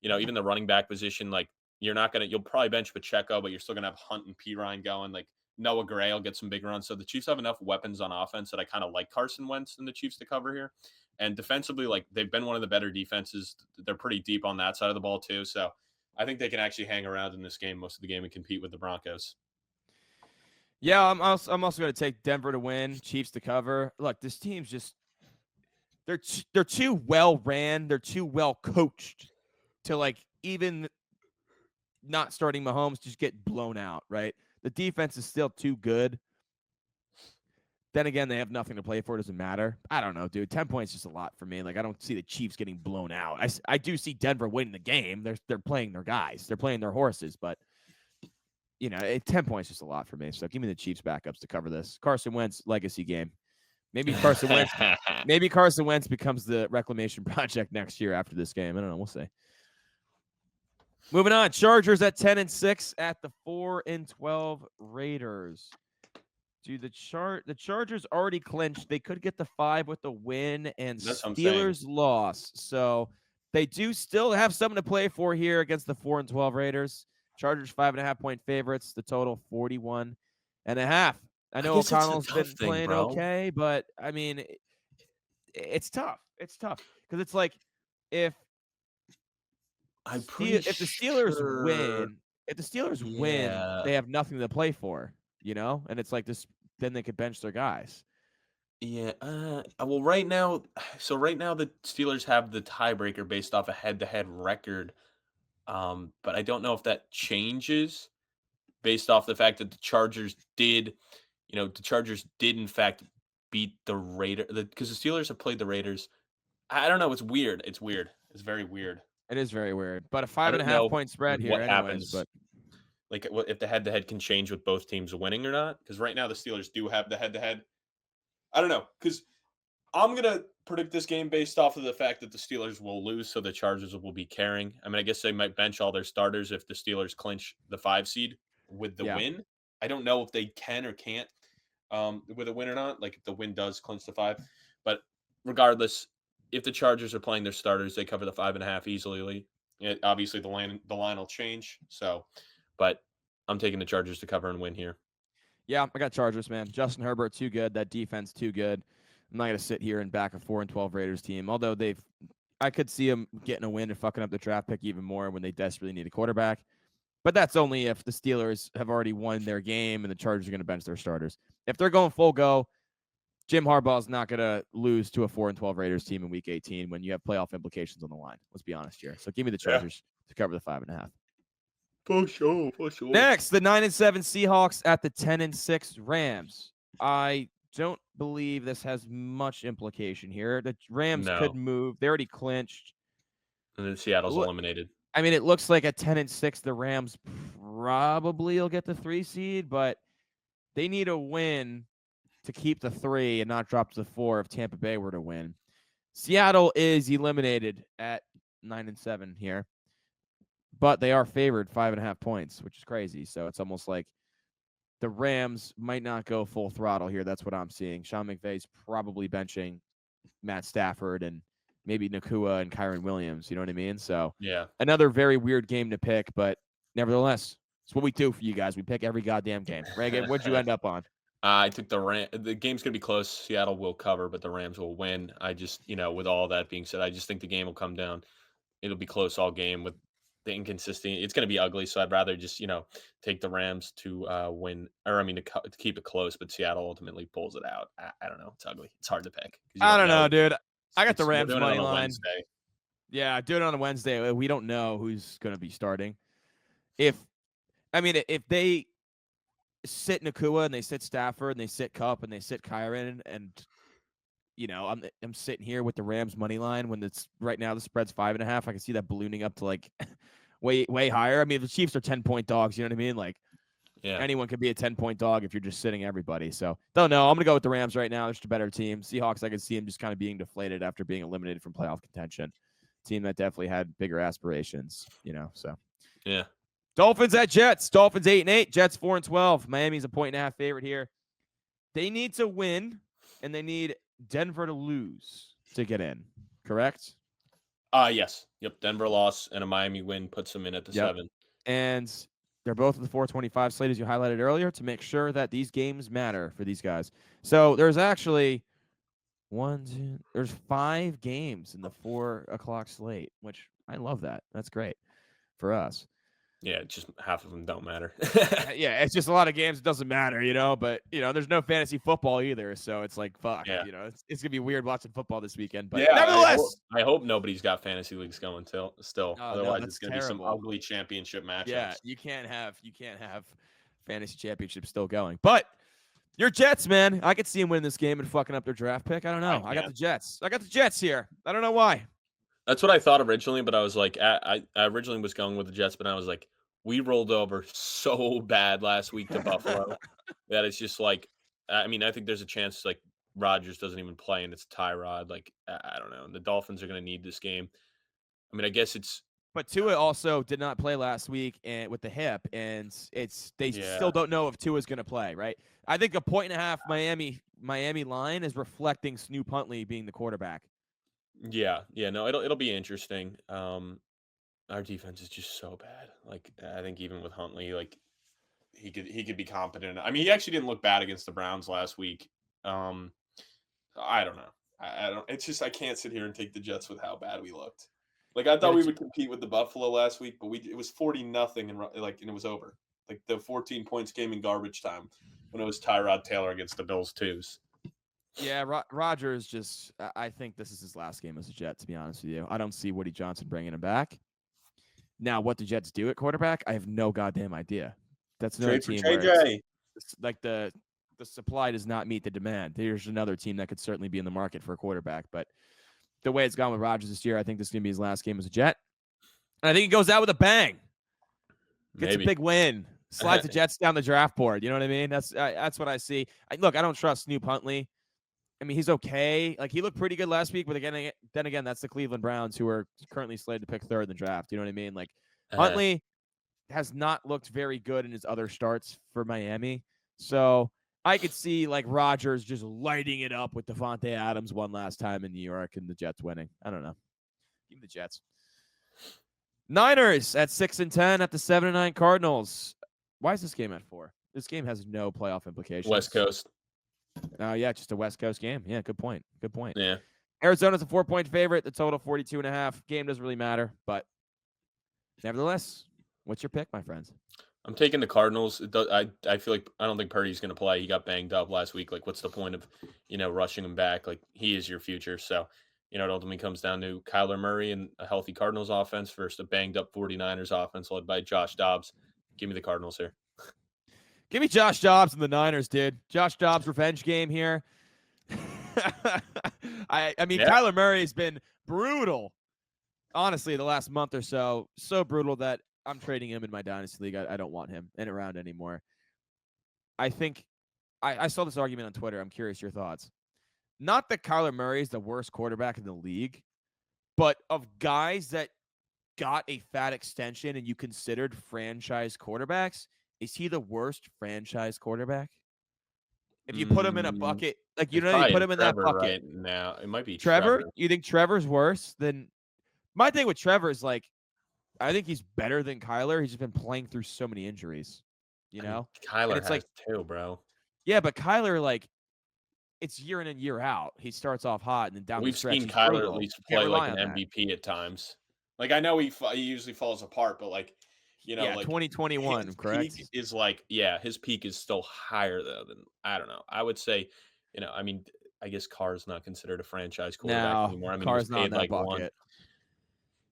even the running back position, like you'll probably bench Pacheco, but you're still gonna have Hunt and P Ryan going. Like Noah Gray will get some big runs. So the Chiefs have enough weapons on offense that I kind of like Carson Wentz and the Chiefs to cover here. And defensively, like they've been one of the better defenses. They're pretty deep on that side of the ball too. So I think they can actually hang around in this game most of the game and compete with the Broncos. Yeah, I'm also going to take Denver to win, Chiefs to cover. Look, this team's just they're too well ran, they're too well coached to like even not starting Mahomes just get blown out, right? The defense is still too good. Then again, they have nothing to play for. It doesn't matter. I don't know, dude. 10 points is just a lot for me. Like, I don't see the Chiefs getting blown out. I do see Denver winning the game. They're playing their guys. They're playing their horses. But, 10 points is just a lot for me. So give me the Chiefs backups to cover this. Carson Wentz, legacy game. Maybe Carson Wentz becomes the reclamation project next year after this game. I don't know. We'll see. Moving on. Chargers at 10-6 at the 4-12 Raiders. Dude, the Chargers already clinched. They could get the 5 with the win, and That's what I'm saying. Steelers lost. So they do still have something to play for here against the 4-12 Raiders. Chargers 5.5-point favorites. The total 41.5. I I know guess it's a O'Connell's tough been thing, playing bro. okay, but I mean, it's tough. It's tough because it's like if I'm pretty if the Steelers sure. win, if the Steelers win, Yeah. they have nothing to play for, and it's like this. Then they could bench their guys. Yeah. Well, right now the Steelers have the tiebreaker based off a head-to-head record. But I don't know if that changes based off the fact that the Chargers did in fact beat the Raiders because the Steelers have played the Raiders. I don't know. It's weird. It's weird. It's very weird. It is very weird, but a five I and a don't half know point spread here, what anyways. happens. But Like if the head-to-head can change with both teams winning or not. Because right now the Steelers do have the head-to-head. I don't know because I'm gonna predict this game based off of the fact that the Steelers will lose, so the Chargers will be carrying. I mean, I guess they might bench all their starters if the Steelers clinch the 5 seed with the yeah, win. I don't know if they can or can't with a win or not. Like if the win does clinch the 5, but regardless, if the Chargers are playing their starters, they cover the 5.5 easily. Obviously, the line will change. So, but I'm taking the Chargers to cover and win here. yeah, I got Chargers, man. Justin Herbert too good. That defense too good. I'm not gonna sit here and back a 4-12 Raiders team. Although I could see them getting a win and fucking up the draft pick even more when they desperately need a quarterback. But that's only if the Steelers have already won their game and the Chargers are going to bench their starters. If they're going full go, Jim Harbaugh is not going to lose to a 4-12 Raiders team in Week 18 when you have playoff implications on the line. Let's be honest here. So give me the Yeah. Chargers to cover the 5.5. For sure, for sure. Next, the 9-7 Seahawks at the 10-6 Rams. I don't believe this has much implication here. The Rams could No, move. They already clinched. and then Seattle's Look, eliminated. I mean, it looks like at 10-6, the Rams probably will get the 3 seed, but they need a win to keep the 3 and not drop to the 4 if Tampa Bay were to win. Seattle is eliminated at 9-7 here, but they are favored 5.5 points, which is crazy. So it's almost like the Rams might not go full throttle here. That's what I'm seeing. Sean McVay's probably benching Matt Stafford and maybe Nakua and Kyron Williams. You know what I mean? So Yeah. another very weird game to pick, but nevertheless, it's what we do for you guys. We pick every goddamn game. Reagan, what'd you end up on? I took the game's gonna be close. Seattle will cover, but the Rams will win. I just, with all that being said, I just think the game will come down. It'll be close all game with the inconsistency. It's gonna be ugly, so I'd rather just, take the Rams to win, or I mean to keep it close, but Seattle ultimately pulls it out. I don't know. It's ugly. It's hard to pick because you I don't don't know, know. dude. I got the We're Rams doing it money on a line. Wednesday. Yeah, do it on a Wednesday. We don't know who's going to be starting. If if they sit Nakua and they sit Stafford and they sit Cup and they sit Kyron and I'm sitting here with the Rams money line when it's right now the spread's 5.5. I can see that ballooning up to like way higher. I mean, the Chiefs are 10-point dogs. You know what I mean? Like Yeah. anyone could be a 10-point dog if you're just sitting everybody. So don't know. I'm gonna go with the Rams right now. They're just a better team. Seahawks, I can see them just kind of being deflated after being eliminated from playoff contention. Team that definitely had bigger aspirations. So Yeah. Dolphins at Jets. Dolphins 8-8. Jets 4-12. Miami's a 1.5 favorite here. They need to win, and they need Denver to lose to get in. Correct? Yes. Yep. Denver loss and a Miami win puts them in at the Yep. 7. And they're both at the 425 slate, as you highlighted earlier, to make sure that these games matter for these guys. So there's actually there's 5 games in the 4 o'clock slate, which I love that. That's great for us. Yeah, just half of them don't matter. Yeah, it's just a lot of games. It doesn't matter, but there's no fantasy football either. So it's like, fuck, Yeah. it's going to be weird watching football this weekend. But Yeah, nevertheless, I hope nobody's got fantasy leagues going still. oh, no, Otherwise, it's that's gonna be some terrible. ugly championship Yeah, matchups. you can't have fantasy championships still going. But your Jets, man, I could see them winning this game and fucking up their draft pick. I don't know. I got the Jets. I got the Jets here. I don't know why. That's what I thought originally, but I was like, I originally was going with the Jets, but I was like, we rolled over so bad last week to Buffalo that it's just like, I mean, I think there's a chance like Rodgers doesn't even play and it's Tyrod. Like, I don't know. The Dolphins are gonna need this game. I mean, I guess it's But Tua also did not play last week and with the hip, and they yeah. still don't know if Tua's going to play. Right? I think a 1.5 Miami line is reflecting Snoop Huntley being the quarterback. Yeah, no, it'll be interesting. Our defense is just so bad. Like, I think even with Huntley, like he could be competent. I mean, he actually didn't look bad against the Browns last week. Um, I don't know. I don't. It's just I can't sit here and take the Jets with how bad we looked. Like I Yeah, thought we would compete with the Buffalo last week, but it was 40-0 and it was over. Like the 14 points came in garbage time when it was Tyrod Taylor against the Bills twos. Yeah, Rodgers just. I think this is his last game as a Jet. To be honest with you, I don't see Woody Johnson bringing him back. Now, what the Jets do at quarterback, I have no goddamn idea. That's another Trade for team where JJ. it's like the supply does not meet the demand. There's another team that could certainly be in the market for a quarterback, but the way it's gone with Rodgers this year, I think this is going to be his last game as a Jet. And I think he goes out with a bang. Gets a Maybe. big win. Slides the Jets down the draft board. You know what I mean? That's what I see. Look, I don't trust Snoop Huntley. I mean, he's okay. Like, he looked pretty good last week, but then again, that's the Cleveland Browns, who are currently slated to pick 3rd in the draft. You know what I mean? Like, Huntley has not looked very good in his other starts for Miami. So I could see, like, Rodgers just lighting it up with Devontae Adams one last time in New York and the Jets winning. I don't know. Give me the Jets. Niners at 6-10 at the 7-9 Cardinals. Why is this game at 4? This game has no playoff implications. West Coast. Yeah, just a West Coast game. Yeah, good point. Good point. Yeah. Arizona's a 4-point favorite. The total 42.5. Game doesn't really matter, but nevertheless, what's your pick, my friends? I'm taking the Cardinals. I feel like I don't think Purdy's going to play. He got banged up last week. Like, what's the point of, rushing him back? Like, he is your future. So, it ultimately comes down to Kyler Murray and a healthy Cardinals offense versus a banged up 49ers offense led by Josh Dobbs. Give me the Cardinals here. Give me Josh Dobbs and the Niners, dude. Josh Dobbs revenge game here. I mean, Yeah. Kyler Murray has been brutal. Honestly, the last month or so, so brutal that I'm trading him in my dynasty league. I don't want him in around anymore. I think I saw this argument on Twitter. I'm curious your thoughts. Not that Kyler Murray is the worst quarterback in the league, but of guys that got a fat extension and you considered franchise quarterbacks, is he the worst franchise quarterback? If you put him in a Mm, bucket, like, it's you probably put in him in that Trevor bucket. right now. It might be Trevor, Trevor. you think Trevor's worse than my thing with Trevor is like, I think he's better than Kyler. He's just been playing through so many injuries, you I mean, know? And Kyler it's like, has too, bro. yeah, but Kyler, like, it's year in and year out. He starts off hot and then down the We've stretch, seen he's Kyler at brutal. least Can't play like rely an on that. MVP at times. Like, I know he usually falls apart, but, like, Yeah, like, 2021, his peak correct? is, like yeah, his peak is still higher, though, than I don't know. I would say, I mean, I guess Carr's not considered a franchise quarterback No, anymore. I mean, he was Carr's not in paid, that like, 1. bucket.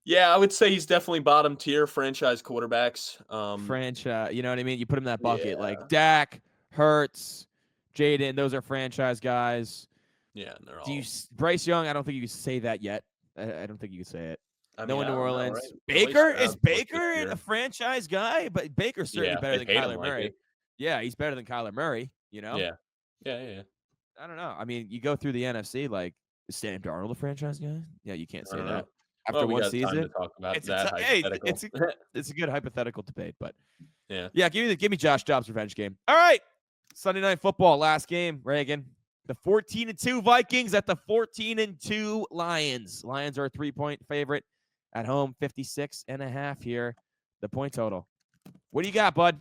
Yeah, I would say he's definitely bottom tier franchise quarterbacks. Franchise, you know what I mean? You put him in that bucket. Yeah. Like Dak, Hurts, Jaden, those are franchise guys. Yeah, and they're Do you all Bryce Young? I don't think you can say that yet. I don't think you can say it. I No mean, in I New don't know, right? Orleans. LA Baker is Stroud's looked this Baker a year. franchise guy? But Baker's certainly Yeah, better they than paid him Kyler like Murray. it. Yeah, he's better than Kyler Murray. You know, Yeah. Yeah, yeah, yeah. I don't know. I mean, you go through the NFC. Like, is Sam Darnold a franchise guy? Yeah, you can't I say don't that know. after Well, we one got time to season. talk about It's a that hey, hypothetical. it's a good hypothetical debate, but Yeah. yeah, give me Josh Dobbs revenge game. All right, Sunday Night Football, last game. Reagan, the 14-2 Vikings at the 14-2 Lions. Lions are a 3-point favorite at home, 56.5 here. The point total. What do you got, bud?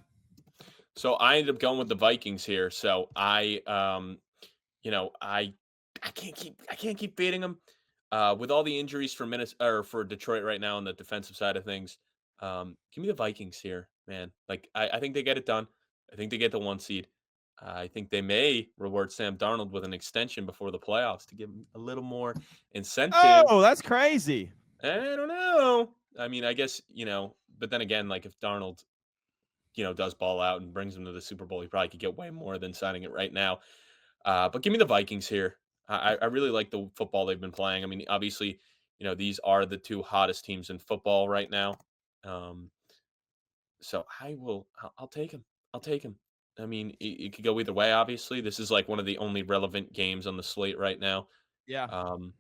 So I ended up going with the Vikings here. So I can't keep beating them. With all the injuries for Minnesota or for Detroit right now on the defensive side of things. Give me the Vikings here, man. Like I think they get it done. I think they get the 1 seed. I think they may reward Sam Darnold with an extension before the playoffs to give him a little more incentive. Oh, that's crazy. I don't know. I mean, I guess, but then again, like if Darnold, does ball out and brings him to the Super Bowl, he probably could get way more than signing it right now. But give me the Vikings here. I really like the football they've been playing. I mean, obviously, these are the two hottest teams in football right now. Um, so I'll take him. I'll take him. I mean, it could go either way. Obviously, this is like one of the only relevant games on the slate right now. Yeah. Um,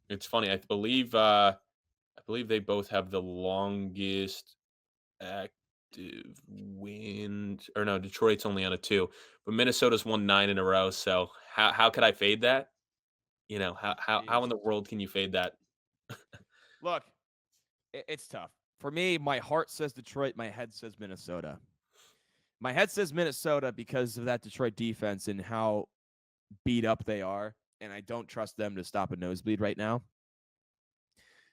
it's funny. I believe they both have the longest active win, or no, Detroit's only on a 2, but Minnesota's won 9 in a row. So how could I fade that? How in Jeez. the world can you fade that? Look, it's tough. For me, my heart says Detroit, my head says Minnesota. My head says Minnesota because of that Detroit defense and how beat up they are, and I don't trust them to stop a nosebleed right now.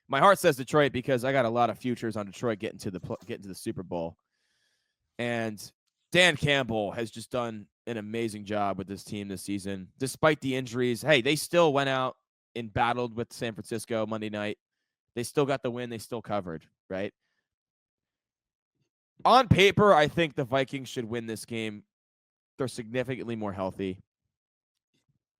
My heart says Detroit because I got a lot of futures on Detroit getting to the Super Bowl, and Dan Campbell has just done an amazing job with this team this season, despite the injuries. Hey, they still went out and battled with San Francisco Monday night. They still got the win. They still covered, right? On paper, I think the Vikings should win this game. They're significantly more healthy.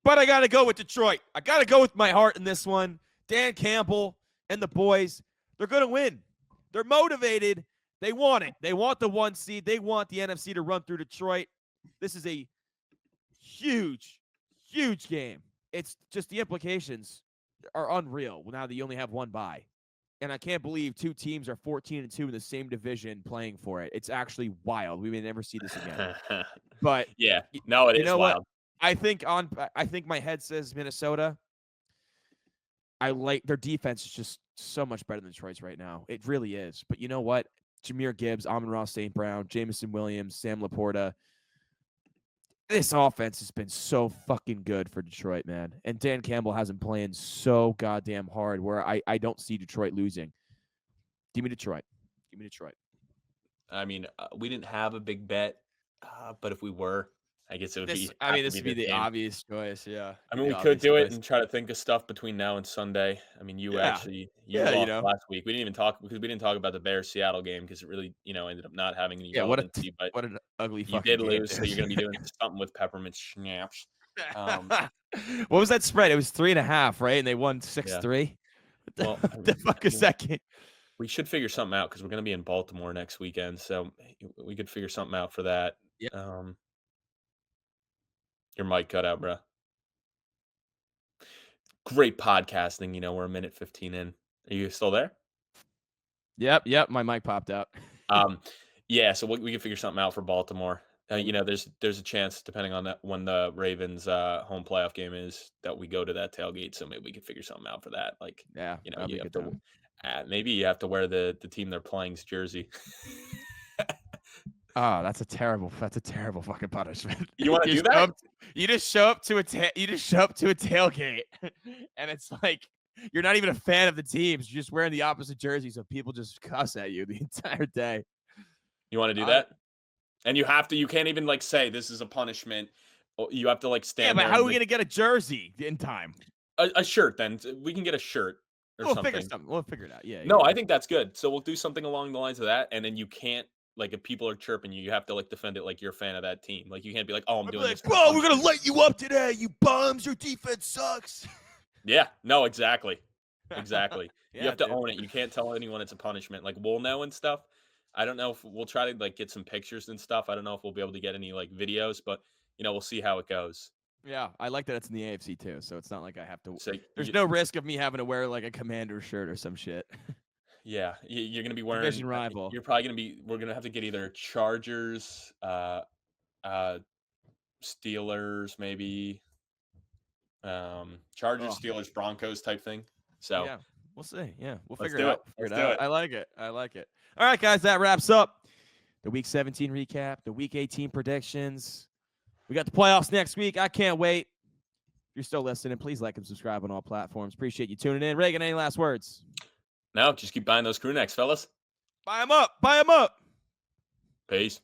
But I got to go with Detroit. I got to go with my heart in this one. Dan Campbell and the boys, they're going to win. They're motivated. They want it. They want the 1 seed. They want the NFC to run through Detroit. This is a huge, huge game. It's just the implications are unreal now that you only have one bye. And I can't believe two teams are 14-2 in the same division playing for it. It's actually wild. We may never see this again. But Yeah, no, it you is know what? wild. I think my head says Minnesota. I like their defense is just so much better than Detroit's right now. It really is. But you know what? Jameer Gibbs, Amon-Ra St. Brown, Jameson Williams, Sam Laporta. This offense has been so fucking good for Detroit, man. And Dan Campbell has them playing so goddamn hard where I don't see Detroit losing. Give me Detroit. Give me Detroit. I mean, we didn't have a big bet, but if we were, I guess it would This be I have mean, to this be would be this the game. obvious choice, yeah. I Be mean, the we could obvious do it choice. and try to think of stuff between now and Sunday. I mean, Yeah. you Yeah, lost last week. We didn't even talk because we didn't talk about the Bears Seattle game because it really, ended up not having any yeah, relevancy. But what an ugly you fucking did game, lose, so you're dude. going to be doing something with peppermint schnapps. Um, What was that spread? It was 3.5, right? And they won yeah. 6-3? What the Well, what the fuck is that game? we should figure something out because we're going to be in Baltimore next weekend, so we could figure something out for that. Yep. Um, your mic cut out, bro. Great podcasting. We're a minute 15 in. Are you still there? Yep, my mic popped out. Um, yeah, so we can figure something out for Baltimore. There's a chance, depending on that when the Ravens home playoff game is, that we go to that tailgate. So maybe we can figure something out for that. Like, Yeah, that'll be you a have good to time. maybe you have to wear the team they're playing's jersey. Oh, that's a terrible fucking punishment. You want to You do show that? up you just show up to a you just show up to a tailgate, and it's like you're not even a fan of the teams. You're just wearing the opposite jersey, so people just cuss at you the entire day. You want to do I that? And you can't even like say this is a punishment. You have to like Yeah, stand but there how are and we like gonna get a jersey in time? a shirt. Then we can get a shirt or We'll figure something. something. We'll figure it out. Yeah, No, yeah. I think that's good. So we'll do something along the lines of that, and then you can't like if people are chirping you, you have to like defend it like you're a fan of that team. Like you can't be like, "Oh, I'm I'd be doing this like, for a bro, we're gonna punishment." light you up today, you bums. Your defense sucks. Yeah, no, exactly, exactly. You Yeah, have to dude. own it. You can't tell anyone it's a punishment. Like we'll know and stuff. I don't know if we'll try to like get some pictures and stuff. I don't know if we'll be able to get any like videos, but we'll see how it goes. Yeah, I like that it's in the AFC too, so it's not like I have to. So There's no risk of me having to wear like a commander shirt or some shit. yeah, you're gonna be wearing. Division rival. You're probably gonna be. We're gonna have to get either Chargers, uh, Steelers, maybe Chargers, Oh, Steelers, Broncos type thing. So yeah, we'll see. Yeah, we'll let's figure it do it. out. Figure Let's it do out. it. I like it. I like it. All right, guys, that wraps up the Week 17 recap, the Week 18 predictions. We got the playoffs next week. I can't wait. If you're still listening, please like and subscribe on all platforms. Appreciate you tuning in. Reagan, any last words? No, just keep buying those crew necks, fellas. Buy them up. Buy them up. Peace.